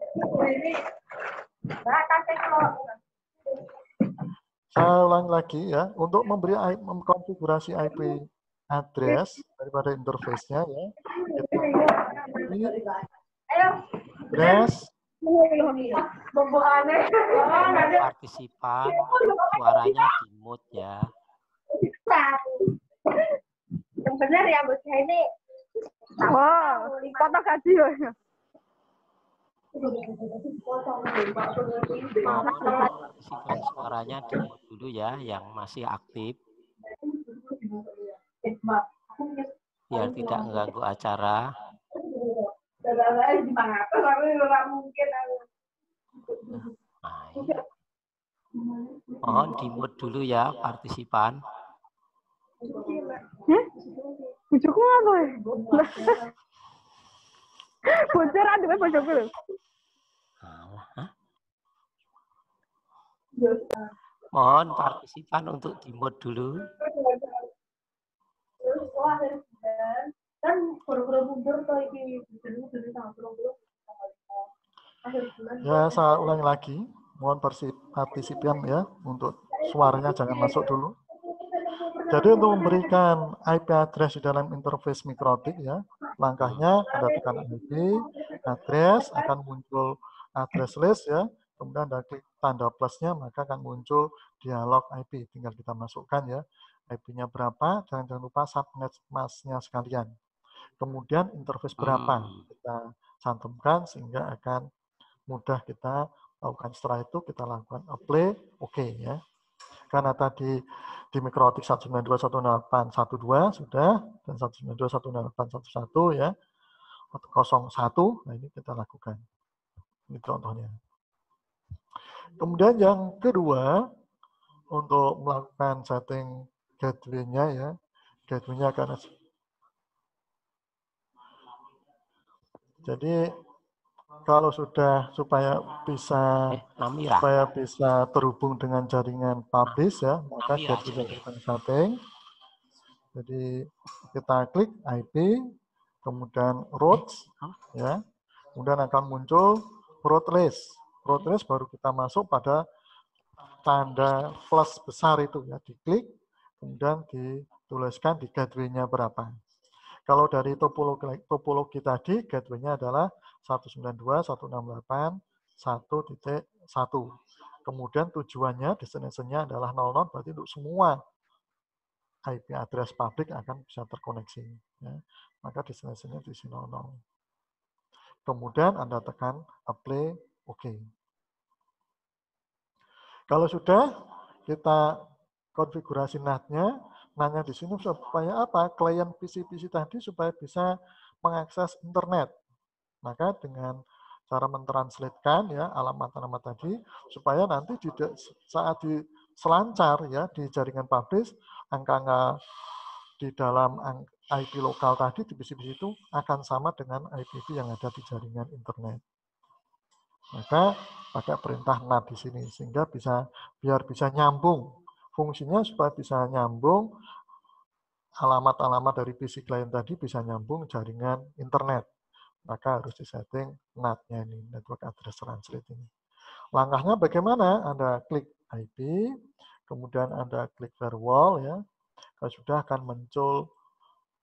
Saya ulang lagi ya, untuk mengkonfigurasi IP address daripada interface-nya ya, kita address Partisipan suaranya di mute ya. Yang benar ya bos ini. Oh, foto gaji ya. Partisipan suaranya di mute dulu ya, yang masih aktif. Biar tidak mengganggu acara. Nah, iya. Mohon di mute dulu ya partisipan. Bojoku apa ya? Bocor ada bojoku lho. Mohon partisipan untuk di mute dulu. Kan baru-baru mundur tuh ini. Ya, saya ulangi lagi. Mohon partisipan ya, untuk suaranya jangan masuk dulu. Jadi untuk memberikan IP address di dalam interface mikrotik ya, langkahnya Anda tekan IP, address akan muncul address list ya, kemudian Anda klik tanda plusnya maka akan muncul dialog IP. Tinggal kita masukkan ya, IP-nya berapa, jangan lupa subnet masknya sekalian. Kemudian interface berapa kita cantumkan sehingga akan mudah kita lakukan. Setelah itu kita lakukan apply, oke ya. Karena tadi di mikrotik 192.168.12 sudah, dan 192.168.11 ya, 01, nah ini kita lakukan. Ini contohnya. Kemudian yang kedua, untuk melakukan setting gateway-nya ya, gateway-nya akan jadi kalau sudah supaya bisa terhubung dengan jaringan publish ya, maka gateway kita setting. Jadi kita klik IP, kemudian routes ya, kemudian akan muncul route list. Route list baru kita masuk pada tanda plus besar itu ya, diklik, kemudian dituliskan di gateway-nya berapa. Kalau dari topologi tadi, gateway-nya adalah 192.168.1.1. Kemudian tujuannya, destination-nya adalah 00, berarti untuk semua IP address publik akan bisa terkoneksi. Ya. Maka destination-nya di sini 00. Kemudian Anda tekan apply, oke. Kalau sudah, kita konfigurasi NAT-nya. Nanya di sini supaya apa? Klien PC-PC tadi supaya bisa mengakses internet. Maka dengan cara mentranslatekan ya alamat-alamat tadi supaya nanti saat selancar ya di jaringan publish, angka di dalam IP lokal tadi di PC-PC itu akan sama dengan IP yang ada di jaringan internet. Maka pakai perintah NAT di sini sehingga biar bisa nyambung. Fungsinya supaya bisa nyambung alamat-alamat dari PC klien tadi bisa nyambung jaringan internet. Maka harus disetting NAT-nya ini, Network Address Translate ini. Langkahnya bagaimana? Anda klik IP, kemudian Anda klik firewall ya. Kalau sudah akan muncul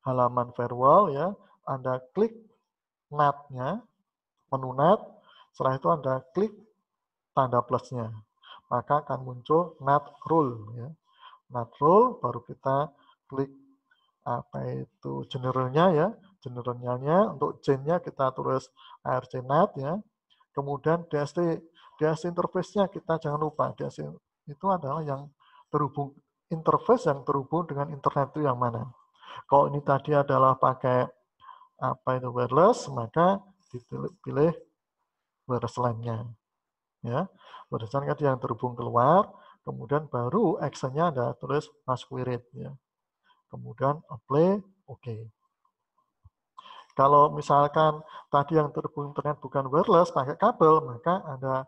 halaman firewall ya. Anda klik NAT-nya, menu NAT. Setelah itu Anda klik tanda plusnya. Maka akan muncul NAT rule ya. NAT rule baru kita klik apa itu generalnya ya. Generalnya untuk chain-nya kita tulis ARC NAT ya. Kemudian DST interface-nya kita jangan lupa. DST itu adalah yang terhubung, interface yang terhubung dengan internet itu yang mana. Kalau ini tadi adalah pakai apa itu wireless, maka dipilih wireless LAN-nya. Ya, wireless LAN tadi yang terhubung keluar, kemudian baru action-nya ada tulis masquerade ya. Kemudian apply, oke. Kalau misalkan tadi yang terhubung internet bukan wireless, pakai kabel, maka ada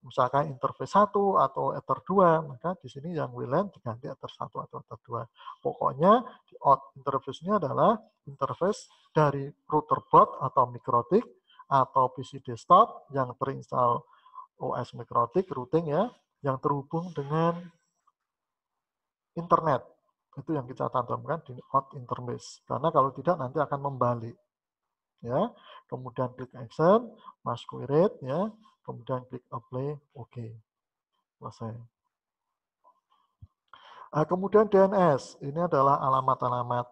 misalkan interface 1 atau ether 2, maka di sini yang WLAN diganti ether 1 atau ether 2. Pokoknya interface-nya adalah interface dari router board atau mikrotik atau PC desktop yang terinstall OS mikrotik routing ya, yang terhubung dengan internet. Itu yang kita tanamkan di out interface. Karena kalau tidak nanti akan membalik. ya. Kemudian klik action, masuk query, ya. Kemudian klik apply, oke. Selesai. Kemudian DNS, ini adalah alamat-alamat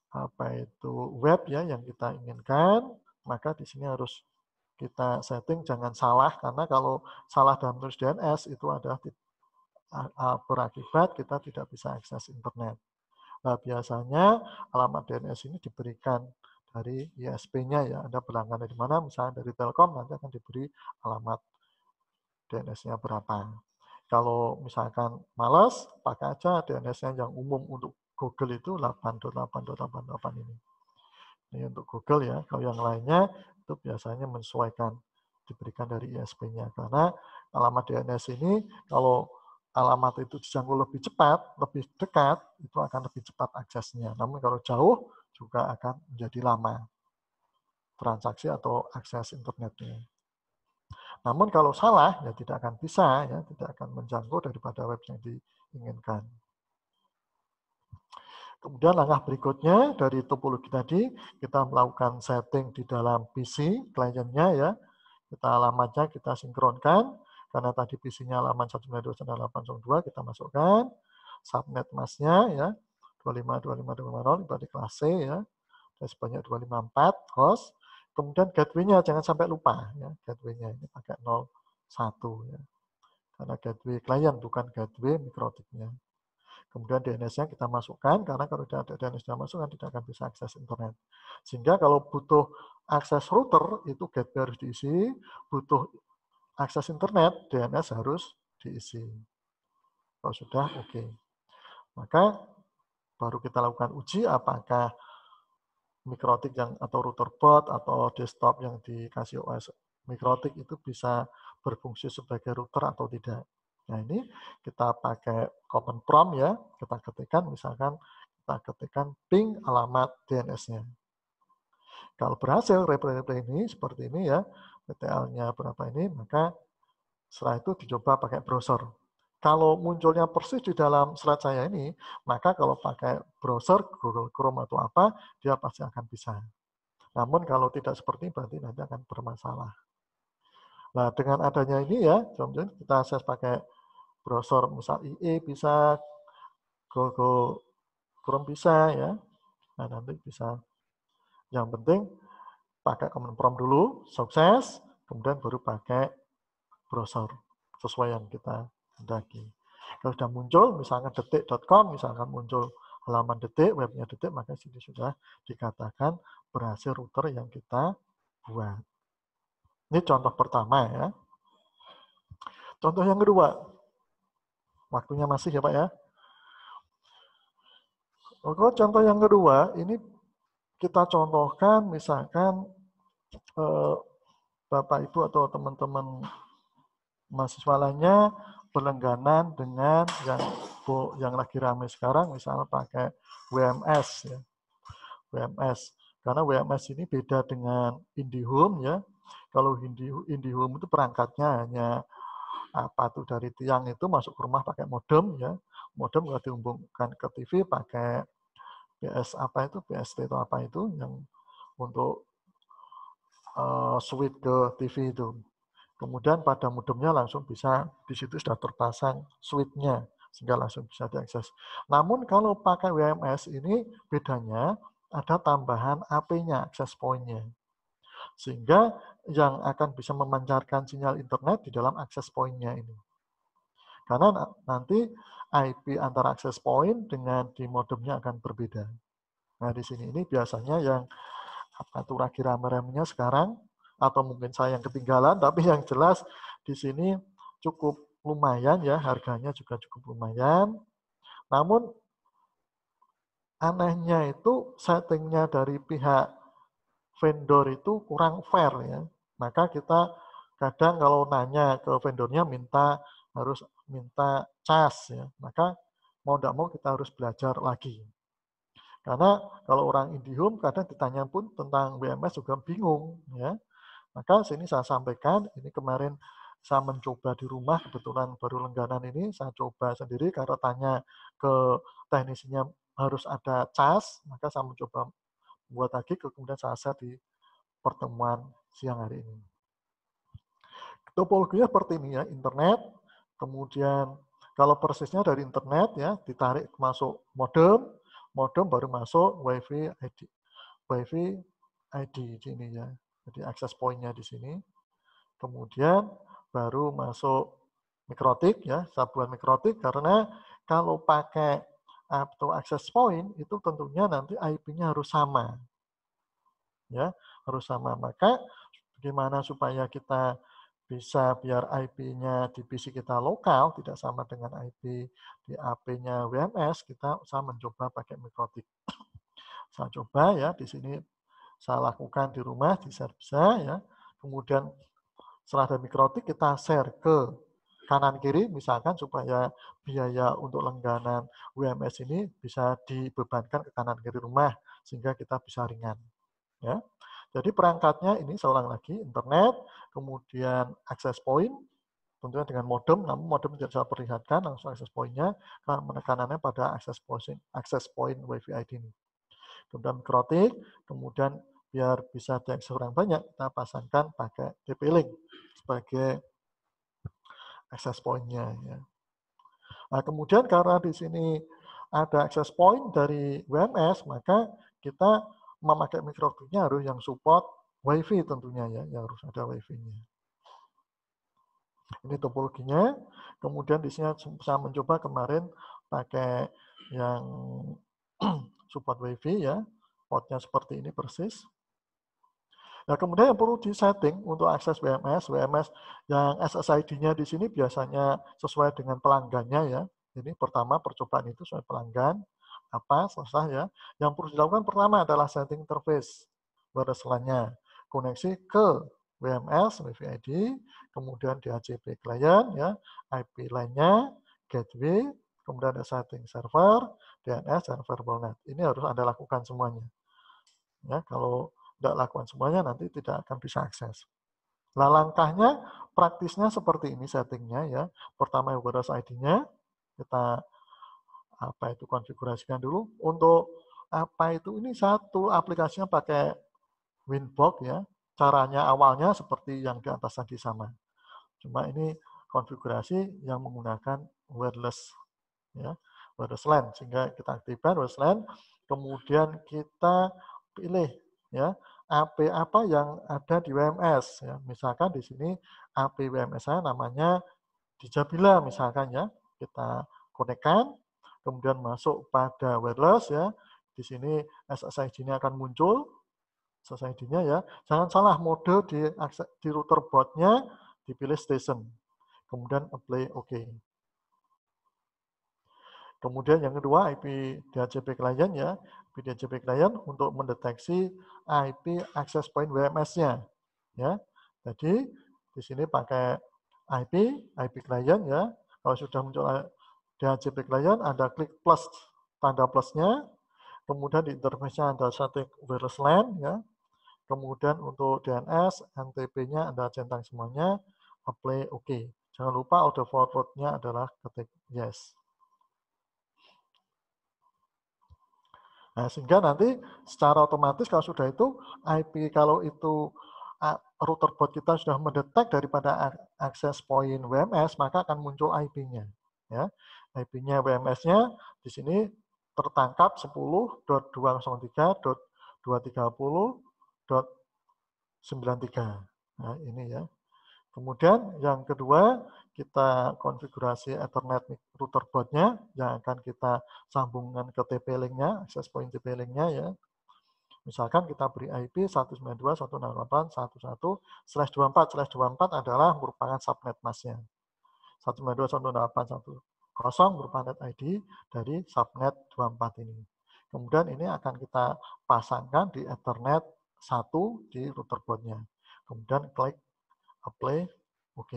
apa itu web ya yang kita inginkan, maka di sini harus kita setting jangan salah, karena kalau salah dalam tulis DNS itu adalah berakibat kita tidak bisa akses internet. Nah, biasanya alamat DNS ini diberikan dari ISP-nya ya. Anda berlangganan di mana, misalnya dari Telkom, nanti akan diberi alamat DNS-nya berapa. Kalau misalkan malas, pakai aja DNS-nya yang umum untuk Google itu 8.8.8.8 ini. Ini untuk Google ya. Kalau yang lainnya itu biasanya menyesuaikan diberikan dari ISP-nya. Karena alamat DNS ini kalau alamat itu dijangkau lebih cepat, lebih dekat, itu akan lebih cepat aksesnya. Namun kalau jauh juga akan menjadi lama transaksi atau akses internetnya. Namun kalau salah, ya tidak akan bisa, ya tidak akan menjangkau daripada web yang diinginkan. Kemudian langkah berikutnya dari topologi tadi, kita melakukan setting di dalam PC kliennya ya. Kita alamatnya kita sinkronkan, karena tadi PC-nya halaman 192.168.2, kita masukkan. Subnet masnya ya, 25.25.250, berarti kelas C ya. Dan sebanyak 254 host. Kemudian gateway-nya jangan sampai lupa ya, gateway-nya ini pakai 01 ya. Karena gateway klien bukan gateway mikrotiknya. Kemudian DNS-nya kita masukkan, karena kalau tidak ada DNS-nya masukkan tidak akan bisa akses internet. Sehingga kalau butuh akses router itu gateway harus diisi, butuh akses internet DNS harus diisi. Kalau sudah oke. Maka baru kita lakukan uji apakah mikrotik yang atau router bot atau desktop yang dikasih OS mikrotik itu bisa berfungsi sebagai router atau tidak. Nah ini kita pakai command prompt ya, kita ketikkan misalkan kita ketikkan ping alamat DNS-nya. Kalau berhasil reply ini seperti ini ya, PTL-nya berapa ini, maka setelah itu dicoba pakai browser. Kalau munculnya persis di dalam slide saya ini, maka kalau pakai browser, Google Chrome atau apa, dia pasti akan bisa. Namun kalau tidak seperti ini, berarti nanti akan bermasalah. Nah, dengan adanya ini ya, contohnya kita akses pakai browser, misal IE bisa, Google Chrome bisa ya. Nah, nanti bisa. Yang penting pakai command prompt dulu, sukses, kemudian baru pakai browser sesuai yang kita hendaki. Kalau sudah muncul, misalnya detik.com, misalkan muncul halaman detik, webnya detik, maka sini sudah dikatakan berhasil router yang kita buat. Ini contoh pertama ya. Contoh yang kedua. Waktunya masih ya Pak ya. Oke, contoh yang kedua, ini kita contohkan misalkan Bapak Ibu atau teman-teman mahasiswa lainnya berlangganan dengan yang lagi ramai sekarang, misalnya pakai WMS ya. WMS. Karena WMS ini beda dengan IndiHome ya. Kalau IndiHome itu perangkatnya hanya apa tuh dari tiang itu masuk ke rumah pakai modem ya. Modem kalau dihubungkan ke TV pakai PS apa itu, PST atau apa itu yang untuk switch ke TV itu. Kemudian pada modemnya langsung bisa, di situ sudah terpasang switch-nya, sehingga langsung bisa diakses. Namun kalau pakai WMS ini bedanya ada tambahan AP-nya, access point-nya. Sehingga yang akan bisa memancarkan sinyal internet di dalam access point-nya ini. Karena nanti IP antara access point dengan di modemnya akan berbeda. Nah di sini ini biasanya yang apa tuh lagi rame-ramenya sekarang, atau mungkin saya yang ketinggalan, tapi yang jelas di sini cukup lumayan ya, harganya juga cukup lumayan. Namun anehnya itu settingnya dari pihak vendor itu kurang fair ya. Maka kita kadang kalau nanya ke vendornya harus minta cas ya. Maka mau tidak mau kita harus belajar lagi. Karena kalau orang IndiHome kadang ditanya pun tentang WMS juga bingung ya. Maka sini saya sampaikan, ini kemarin saya mencoba di rumah, kebetulan baru langganan ini, saya coba sendiri karena tanya ke teknisinya harus ada cas, maka saya mencoba buat lagi, kemudian saya set di pertemuan siang hari ini. Topologinya seperti ini ya, internet, kemudian kalau persisnya dari internet ya, ditarik masuk modem, modem baru masuk WiFi ID. WiFi ID di sini ya. Jadi access point-nya di sini. Kemudian baru masuk mikrotik ya, sambungan mikrotik karena kalau pakai atau access point itu tentunya nanti IP-nya harus sama. Ya, harus sama. Maka bagaimana supaya kita bisa biar IP-nya di PC kita lokal, tidak sama dengan IP di AP-nya WMS, kita saya mencoba pakai mikrotik. Saya coba ya, di sini saya lakukan di rumah, di share bisa ya. Kemudian setelah ada mikrotik, kita share ke kanan kiri, misalkan supaya biaya untuk langganan WMS ini bisa dibebankan ke kanan kiri rumah, sehingga kita bisa ringan. Ya. Jadi perangkatnya ini saya ulang lagi, internet, kemudian access point, tentunya dengan modem, namun modem tidak saya perlihatkan langsung access point-nya, karena penekanannya pada access point WiFi ID ini. Kemudian mikrotik, kemudian biar bisa diakses orang banyak, kita pasangkan pakai TP-Link sebagai access point-nya. Ya. Nah, kemudian karena di sini ada access point dari WMS, maka kita memakai mikrotiknya harus yang support WiFi tentunya ya, yang harus ada WiFi-nya. Ini topologinya. Kemudian di sini saya mencoba kemarin pakai yang support WiFi ya, portnya seperti ini persis. Nah, kemudian yang perlu disetting untuk akses WMS, WMS yang SSID-nya di sini biasanya sesuai dengan pelanggannya ya. Ini pertama percobaan itu sesuai pelanggan. Apa selesai ya. Yang perlu dilakukan pertama adalah setting interface wireless LAN-nya. Koneksi ke WMS, WiFi ID, kemudian DHCP client ya, IP lainnya, gateway, kemudian ada setting server, DNS dan verbal net. Ini harus Anda lakukan semuanya. Ya, kalau tidak lakukan semuanya nanti tidak akan bisa akses. Nah, langkahnya praktisnya seperti ini settingnya ya. Pertama wireless ID-nya kita konfigurasikan dulu. Untuk ini satu aplikasinya pakai Winbox ya. Caranya awalnya seperti yang di atas tadi sama. Cuma ini konfigurasi yang menggunakan wireless ya, wireless LAN sehingga kita aktifkan wireless LAN, kemudian kita pilih ya AP apa yang ada di WMS ya. Misalkan di sini AP WMS saya namanya Dijabila misalkan ya. Kita konekkan, kemudian masuk pada wireless ya. Di sini SSID-nya akan muncul. SSID-nya ya. Jangan salah mode di router board-nya dipilih station. Kemudian apply OK. Kemudian yang kedua IP DHCP client ya. IP DHCP client untuk mendeteksi IP access point WMS-nya. Ya. Jadi di sini pakai IP client ya. Kalau sudah muncul DHCP client, Anda klik plus, tanda plusnya. Kemudian di interface-nya Anda setting wireless LAN ya. Kemudian untuk DNS, NTP-nya Anda centang semuanya, apply OK. Jangan lupa auto forward-nya adalah ketik yes. Nah, sehingga nanti secara otomatis kalau sudah itu IP kalau itu router board kita sudah mendetek daripada access point WMS, maka akan muncul IP-nya. Ya. IP-nya WMS-nya di sini tertangkap 10.230.230.93. Nah, ini ya. Kemudian yang kedua, kita konfigurasi Ethernet router board-nya yang akan kita sambungkan ke TP-Link-nya, access point TP-Link-nya ya. Misalkan kita beri IP 192.168.11/24/24 adalah merupakan subnet mask-nya. 192.168.1.0 merupakan net ID dari subnet 24 ini. Kemudian ini akan kita pasangkan di Ethernet 1 di router board-nya. Kemudian klik apply OK.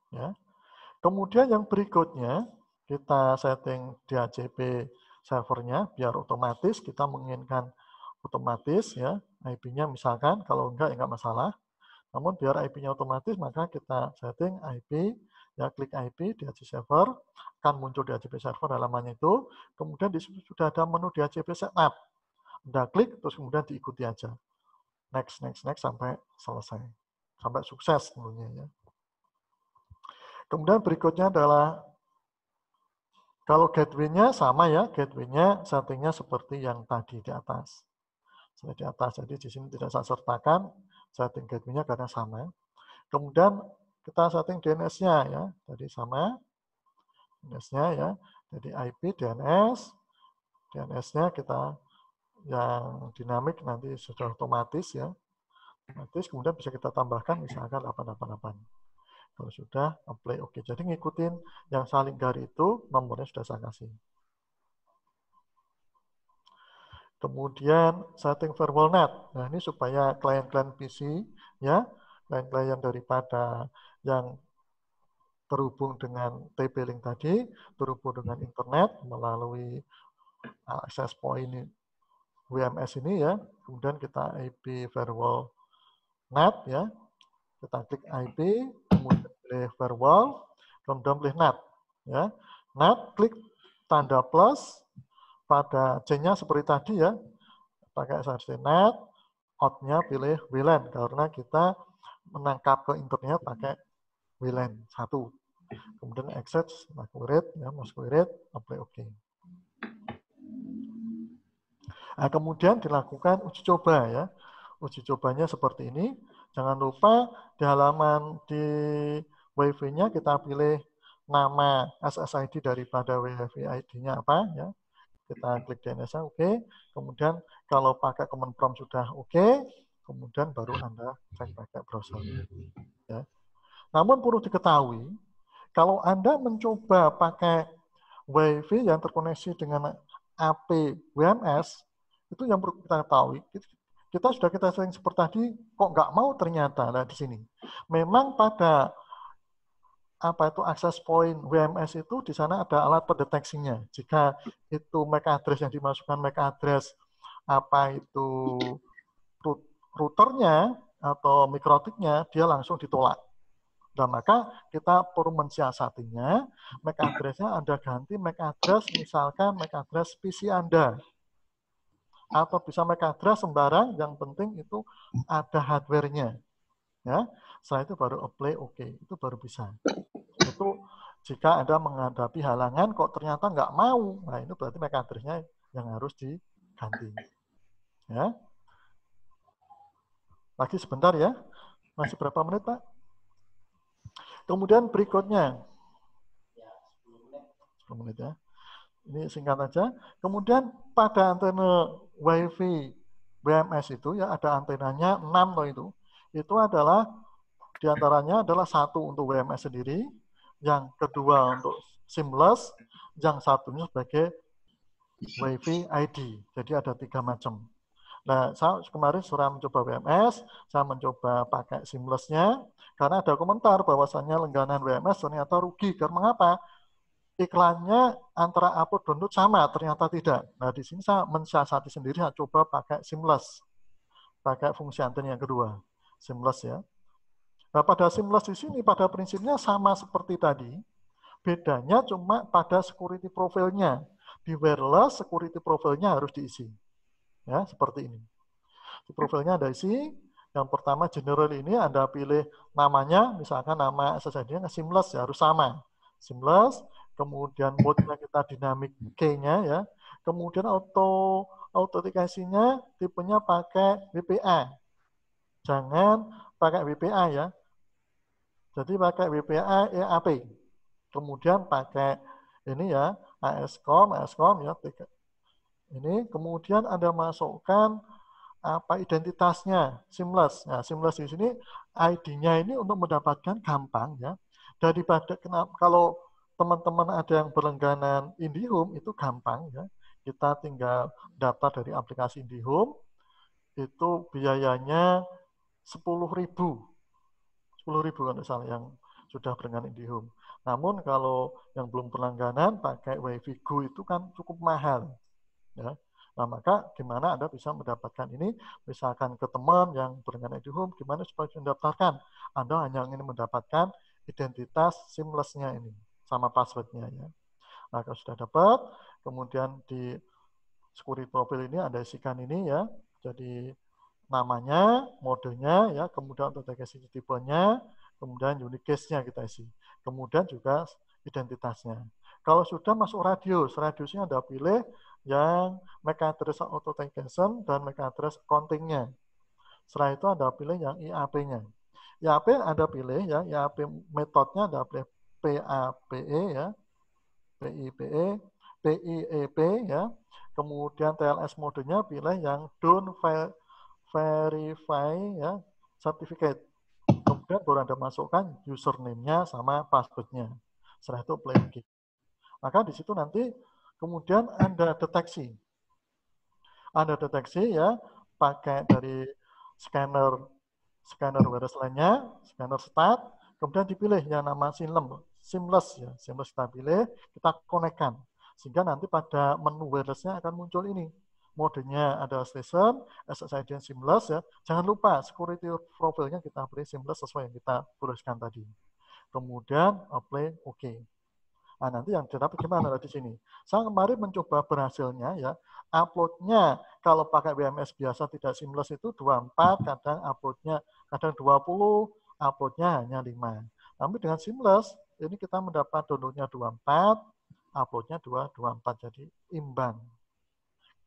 Ya. Kemudian yang berikutnya kita setting DHCP servernya biar otomatis kita menginginkan otomatis ya IP-nya misalkan, kalau enggak ya enggak masalah. Namun biar IP-nya otomatis maka kita setting IP ya, klik IP DHCP server, akan muncul DHCP server halamannya itu. Kemudian di situ sudah ada menu DHCP setup. Anda klik terus kemudian diikuti aja. next sampai selesai. Sampai sukses tentunya ya. Kemudian berikutnya adalah kalau gateway-nya sama ya, gateway-nya settingnya seperti yang tadi di atas. Di atas, jadi di sini tidak saya sertakan setting gateway-nya karena sama. Kemudian kita setting DNS-nya ya, jadi sama DNS-nya ya, jadi IP DNS-nya kita yang dinamik nanti sudah otomatis ya. Otomatis kemudian bisa kita tambahkan misalkan 888. Kalau sudah apply oke. Jadi ngikutin yang saling gari itu nomornya sudah saya kasih. Kemudian setting firewall net. Nah, ini supaya klien-klien PC ya, klien-klien daripada yang terhubung dengan TP-Link tadi, terhubung dengan internet melalui access point WMS ini ya. Kemudian kita IP firewall net ya. Kita klik IP, kemudian pilih firewall, kemudian pilih net ya. Net klik tanda plus pada C-nya seperti tadi ya. Pakai SRC net, out-nya pilih WLAN karena kita menangkap ke internet pakai WLAN 1. Kemudian access masquerade ya, masquerade apply OK. Nah, kemudian dilakukan uji coba ya. Uji cobanya seperti ini. Jangan lupa di halaman di WiFi-nya kita pilih nama SSID daripada WiFi ID-nya apa ya. Kita klik DNS-nya oke. Kemudian kalau pakai command prompt sudah oke, kemudian baru Anda cek pakai browser. Ya. Namun perlu diketahui, kalau Anda mencoba pakai WiFi yang terkoneksi dengan AP WMS, itu yang perlu kita ketahui. Kita sudah kita sering seperti tadi, kok nggak mau ternyata. Nah, di sini. Memang pada apa itu access point WMS itu di sana ada alat pendeteksinya. Jika itu MAC address yang dimasukkan MAC address apa itu routernya atau mikrotiknya, dia langsung ditolak. Dan maka kita perlu mensiasatinya, MAC address-nya Anda ganti MAC address, misalkan MAC address PC Anda. Atau bisa MAC address sembarang, yang penting itu ada hardware-nya. Ya, setelah itu baru apply OK, itu baru bisa. Itu jika Anda menghadapi halangan kok ternyata nggak mau, nah itu berarti MAC address-nya yang harus diganti. Ya. Lagi sebentar ya, masih berapa menit Pak? Kemudian berikutnya, 10 menit ya. Ini singkat aja. Kemudian pada antena WiFi WMS itu ya ada antenanya 6 loh itu. Itu adalah diantaranya adalah satu untuk WMS sendiri, yang kedua untuk seamless, yang satunya sebagai WiFi ID. Jadi ada 3 macam. Nah, saya kemarin sudah mencoba WMS, saya mencoba pakai seamless-nya, karena ada komentar bahwasannya langganan WMS ternyata rugi. Karena mengapa? Iklannya antara upload download sama, ternyata tidak. Nah, di sini saya mensiasati sendiri, saya coba pakai seamless. Pakai fungsi antena yang kedua, seamless ya. Nah, pada seamless di sini, pada prinsipnya sama seperti tadi. Bedanya cuma pada security profile-nya. Di wireless, security profile-nya harus diisi. Ya, seperti ini. Di profilnya Anda isi. Yang pertama, general ini Anda pilih namanya, misalkan nama SSID-nya seamless, ya, harus sama. Seamless. Kemudian mode-nya kita dynamic key-nya ya. Kemudian autentikasinya tipenya pakai WPA. Jangan pakai WPA ya. Jadi pakai WPA EAP. Kemudian pakai ini ya, ASCOM ya. Ini kemudian Anda masukkan apa identitasnya seamless. Nah, seamless di sini ID-nya ini untuk mendapatkan gampang ya. Daripada kalau teman-teman ada yang berlangganan IndiHome itu gampang ya. Kita tinggal data dari aplikasi IndiHome itu biayanya 10.000. 10.000 kalau salah yang sudah berlangganan IndiHome. Namun kalau yang belum berlangganan pakai WiFi Go itu kan cukup mahal. Ya. Nah, maka gimana Anda bisa mendapatkan ini? Misalkan ke teman yang berlangganan IndiHome, gimana supaya mendaftarkan? Anda hanya ingin mendapatkan identitas seamless-nya ini sama password-nya ya. Nah, kalau sudah dapat, kemudian di security profile ini Anda isikan ini ya. Jadi namanya, modenya, ya, kemudian authentication tipenya, kemudian unique case-nya kita isi. Kemudian juga identitasnya. Kalau sudah masuk radiusnya Anda pilih yang MAC address authentication dan MAC address accounting-nya. Setelah itu Anda pilih yang IAP-nya. IAP Anda pilih ya, IAP metodenya Anda pilih PAPE ya, PIPE, PIEP ya. Kemudian TLS modenya pilih yang don't verify ya, certificate. Kemudian baru Anda masukkan username-nya sama password-nya. Setelah itu play lagi. Maka di situ nanti kemudian Anda deteksi. Anda deteksi ya pakai dari scanner wireless lainnya, scanner start, kemudian dipilih yang nama seamless ya, seamless kita pilih, kita konekkan. Sehingga nanti pada menu wireless-nya akan muncul ini. Modenya ada station, SSID seamless ya. Jangan lupa security profile-nya kita pilih seamless sesuai yang kita tuliskan tadi. Kemudian apply OK. Nah, nanti yang tetapi gimana di sini? Saya kemarin mencoba berhasilnya ya, uploadnya kalau pakai WMS biasa tidak seamless itu 24, kadang uploadnya kadang 20, uploadnya hanya 5. Tapi dengan seamless ini kita mendapat downloadnya 24, uploadnya 24, jadi imbang.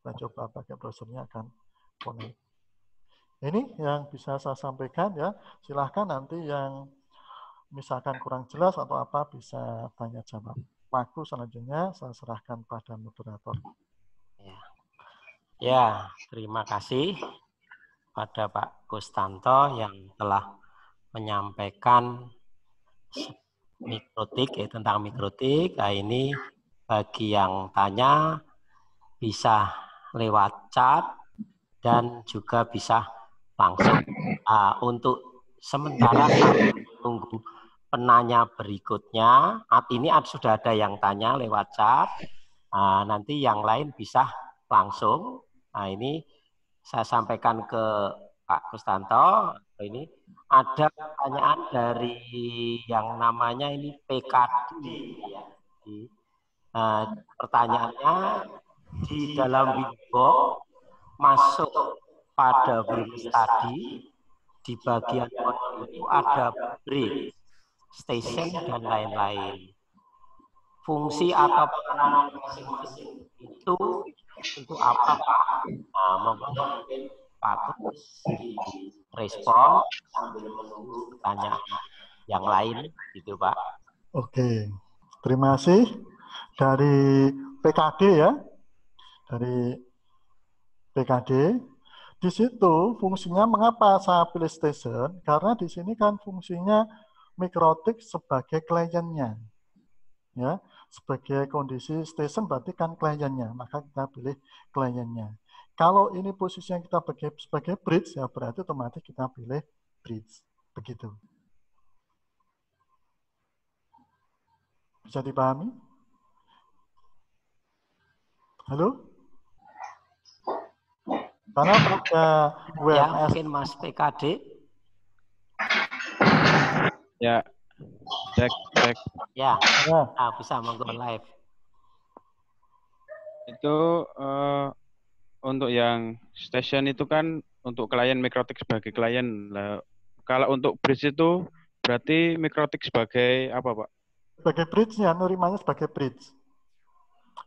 Kita coba pakai browsernya akan connect. Ini yang bisa saya sampaikan ya. Silahkan nanti yang misalkan kurang jelas atau apa bisa tanya jawab. Waktu selanjutnya saya serahkan pada moderator. Ya, terima kasih pada Pak Kustanto yang telah menyampaikan mikrotik tentang mikrotik. Nah, ini bagi yang tanya bisa lewat chat dan juga bisa langsung. Untuk sementara sambil menunggu penanya berikutnya, ini sudah ada yang tanya lewat chat. Nanti yang lain bisa langsung. Nah, ini saya sampaikan ke Pak Kustanto. Ini ada pertanyaan dari yang namanya ini PKD. Pertanyaannya, di dalam Winbox masuk pada WMS tadi, di bagian modul itu ada bridge, station, dan lain-lain. Fungsi atau peran masing-masing itu untuk apa, Pak? Mungkin Pak Kus respon sambil menunggu pertanyaan yang lain, gitu Pak. Oke, terima kasih dari PKD ya, dari PKD. Di situ fungsinya mengapa saya pilih station? Karena di sini kan fungsinya mikrotik sebagai kliennya, ya, sebagai kondisi station berarti kan kliennya, maka kita pilih kliennya. Kalau ini posisi yang kita sebagai bridge ya berarti otomatis kita pilih bridge, begitu. Bisa dipahami? Halo? Karena pada WMS ya, mungkin Mas PKD. Ya, cek. Ya, bisa monggo live. Itu untuk yang station itu kan untuk klien mikrotik sebagai klien. Nah, kalau untuk bridge itu berarti mikrotik sebagai apa, Pak? Sebagai bridge-nya, nerimanya sebagai bridge.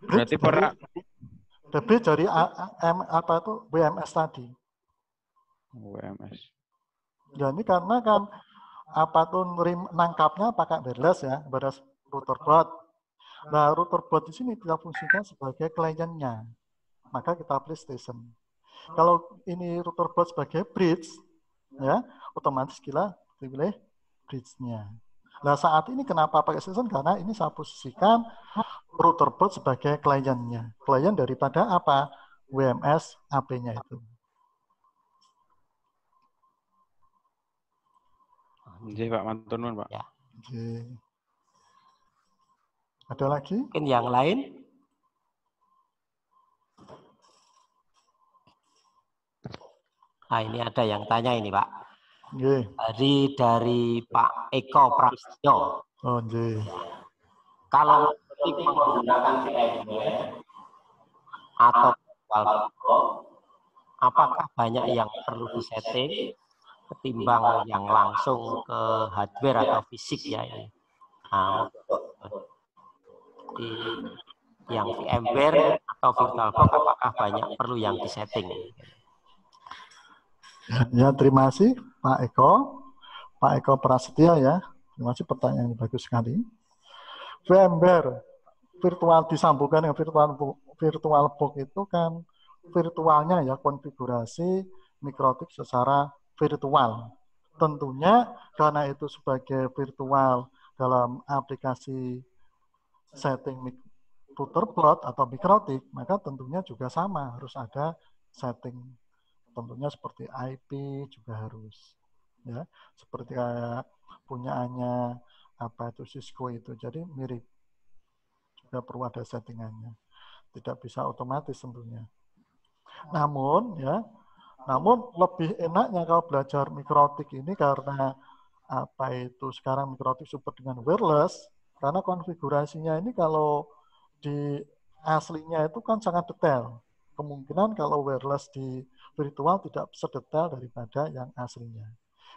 Berarti bridge dari WMS tadi. WMS. Ya ini karena kan nangkapnya pakai wireless ya, wireless router board. Nah, router board di sini kita fungsikan sebagai kliennya. Maka kita pilih station. Kalau ini router board sebagai bridge, ya otomatis kita pilih bridge-nya. Nah, saat ini kenapa pakai station? Karena ini saya posisikan router board sebagai kliennya. Klien daripada apa? WMS AP-nya itu. Jadi Pak Mantunun, Pak. Ya. Oke. Ada lagi? Mungkin yang lain? Nah, ini ada yang tanya ini, Pak. Dari Pak Eko Prasetyo. Oh, iya. Kalau menggunakan VMware atau apakah banyak yang perlu disetting ketimbang yang langsung ke hardware atau fisik ya ini. Nah, di yang VMware atau VirtualBox apakah banyak perlu yang disetting? Ya, terima kasih Pak Eko. Pak Eko Prasetya ya. Terima kasih, pertanyaan yang bagus sekali. VMware virtual disambungkan dengan VirtualBox itu kan virtualnya ya, konfigurasi mikrotik secara virtual. Tentunya karena itu sebagai virtual dalam aplikasi setting router atau mikrotik, maka tentunya juga sama, harus ada setting. Tentunya seperti IP juga harus. Ya, seperti kayak punyaannya apa itu Cisco itu, jadi mirip, juga perlu ada settingannya, tidak bisa otomatis tentunya. Namun lebih enaknya kalau belajar mikrotik ini karena apa itu sekarang mikrotik support dengan wireless, karena konfigurasinya ini kalau di aslinya itu kan sangat detail. Kemungkinan kalau wireless di virtual tidak sedetail daripada yang aslinya.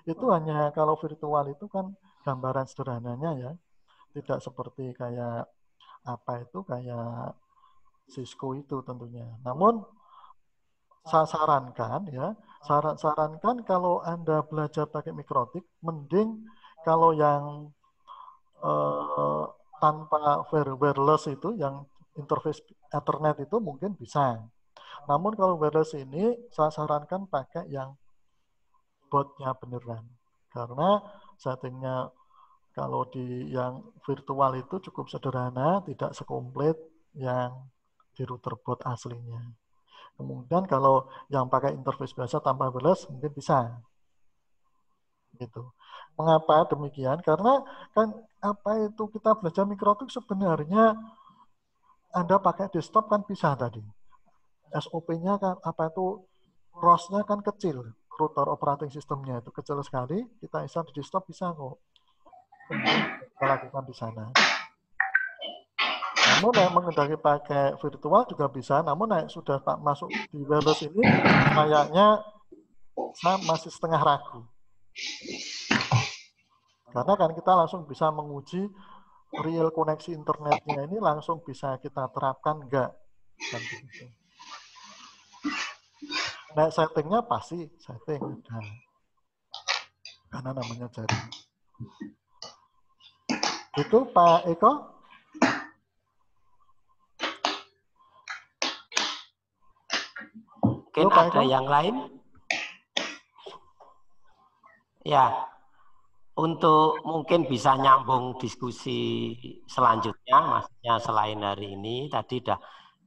Itu hanya kalau virtual itu kan gambaran sederhananya ya, tidak seperti kayak apa itu kayak Cisco itu tentunya. Namun saya sarankan kalau Anda belajar pakai mikrotik, mending kalau yang tanpa wireless itu, yang interface Ethernet itu mungkin bisa. Namun kalau wireless ini saya sarankan pakai yang botnya beneran, karena settingnya kalau di yang virtual itu cukup sederhana, tidak sekomplit yang di router bot aslinya. Kemudian kalau yang pakai interface biasa tanpa wireless mungkin bisa. Gitu. Mengapa demikian? Karena kan apa itu kita belajar mikrotik sebenarnya Anda pakai desktop kan bisa tadi. SOP-nya kan apa itu ROS-nya kan kecil, router operating system-nya itu kecil sekali, kita install di desktop bisa kok. Kita lakukan di sana. Namun yang mengendaki pakai virtual juga bisa, namun sudah masuk di wireless ini kayaknya saya masih setengah ragu. Karena kan kita langsung bisa menguji real koneksi internetnya ini, langsung bisa kita terapkan enggak. Kan begitu. Nah, settingnya pasti setting ada. Karena namanya jaring. Itu Pak Eko. Mungkin ada yang lain? Ya, untuk mungkin bisa nyambung diskusi selanjutnya, maksudnya selain hari ini, tadi sudah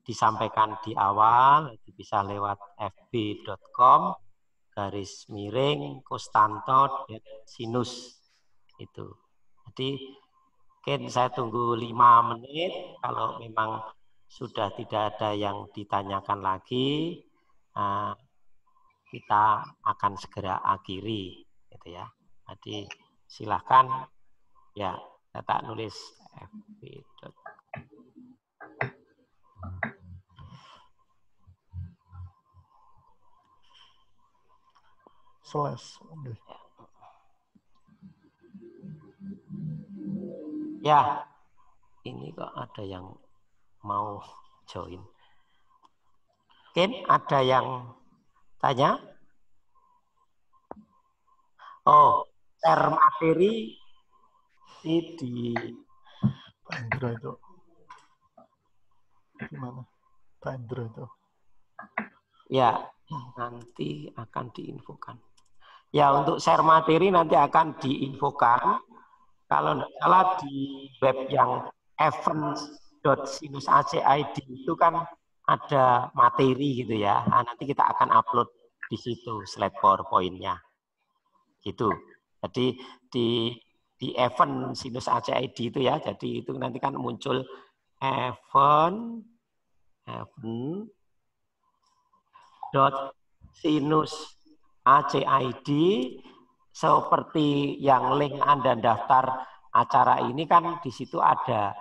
disampaikan di awal, bisa lewat fb.com/Kostanto.Sinus itu. Jadi mungkin saya tunggu 5 menit, kalau memang sudah tidak ada yang ditanyakan lagi, kita akan segera akhiri, gitu ya. Jadi silahkan ya, saya tak nulis fb. Okay. Ya, ini kok ada yang mau join. Mungkin ada yang tanya? Oh, share materi di Pak Indra itu. Gimana? Pak Indra itu. Ya, nanti akan diinfokan. Ya, untuk share materi nanti akan diinfokan. Kalau tidak salah di web yang events.sinus.ac.id itu kan ada materi gitu ya. Nah, nanti kita akan upload di situ slide PowerPoint-nya. Gitu. Jadi di event sinus.ac.id itu ya. Jadi itu nanti kan muncul event.sinus.ac.id, seperti yang link Anda daftar acara ini kan di situ ada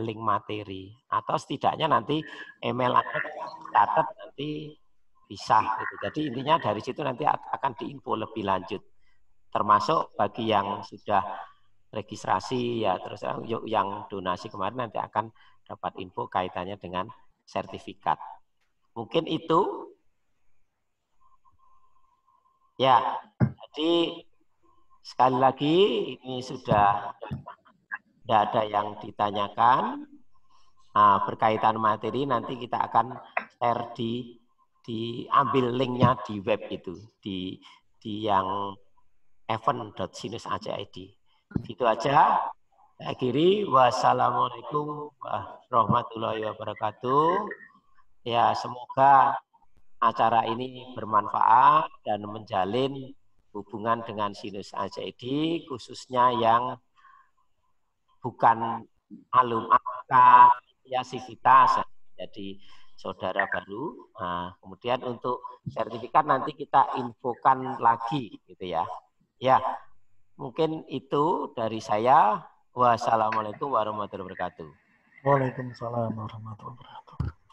link materi, atau setidaknya nanti email Anda catat nanti bisa gitu. Jadi intinya dari situ nanti akan diinfo lebih lanjut, termasuk bagi yang sudah registrasi ya, terus yang donasi kemarin nanti akan dapat info kaitannya dengan sertifikat. Mungkin itu ya. Jadi sekali lagi ini sudah tidak ada yang ditanyakan. Nah, berkaitan materi nanti kita akan share diambil linknya di web itu, di yang event.sinus.ac.id. Gitu aja. Saya akhiri. Wassalamualaikum warahmatullahi wabarakatuh. Ya, semoga acara ini bermanfaat dan menjalin hubungan dengan Sinus.ac.id, khususnya yang bukan alumni ya sivitas, jadi saudara baru. Nah, kemudian untuk sertifikat nanti kita infokan lagi gitu ya. Ya, mungkin itu dari saya. Wassalamualaikum warahmatullahi wabarakatuh. Waalaikumsalam warahmatullahi wabarakatuh.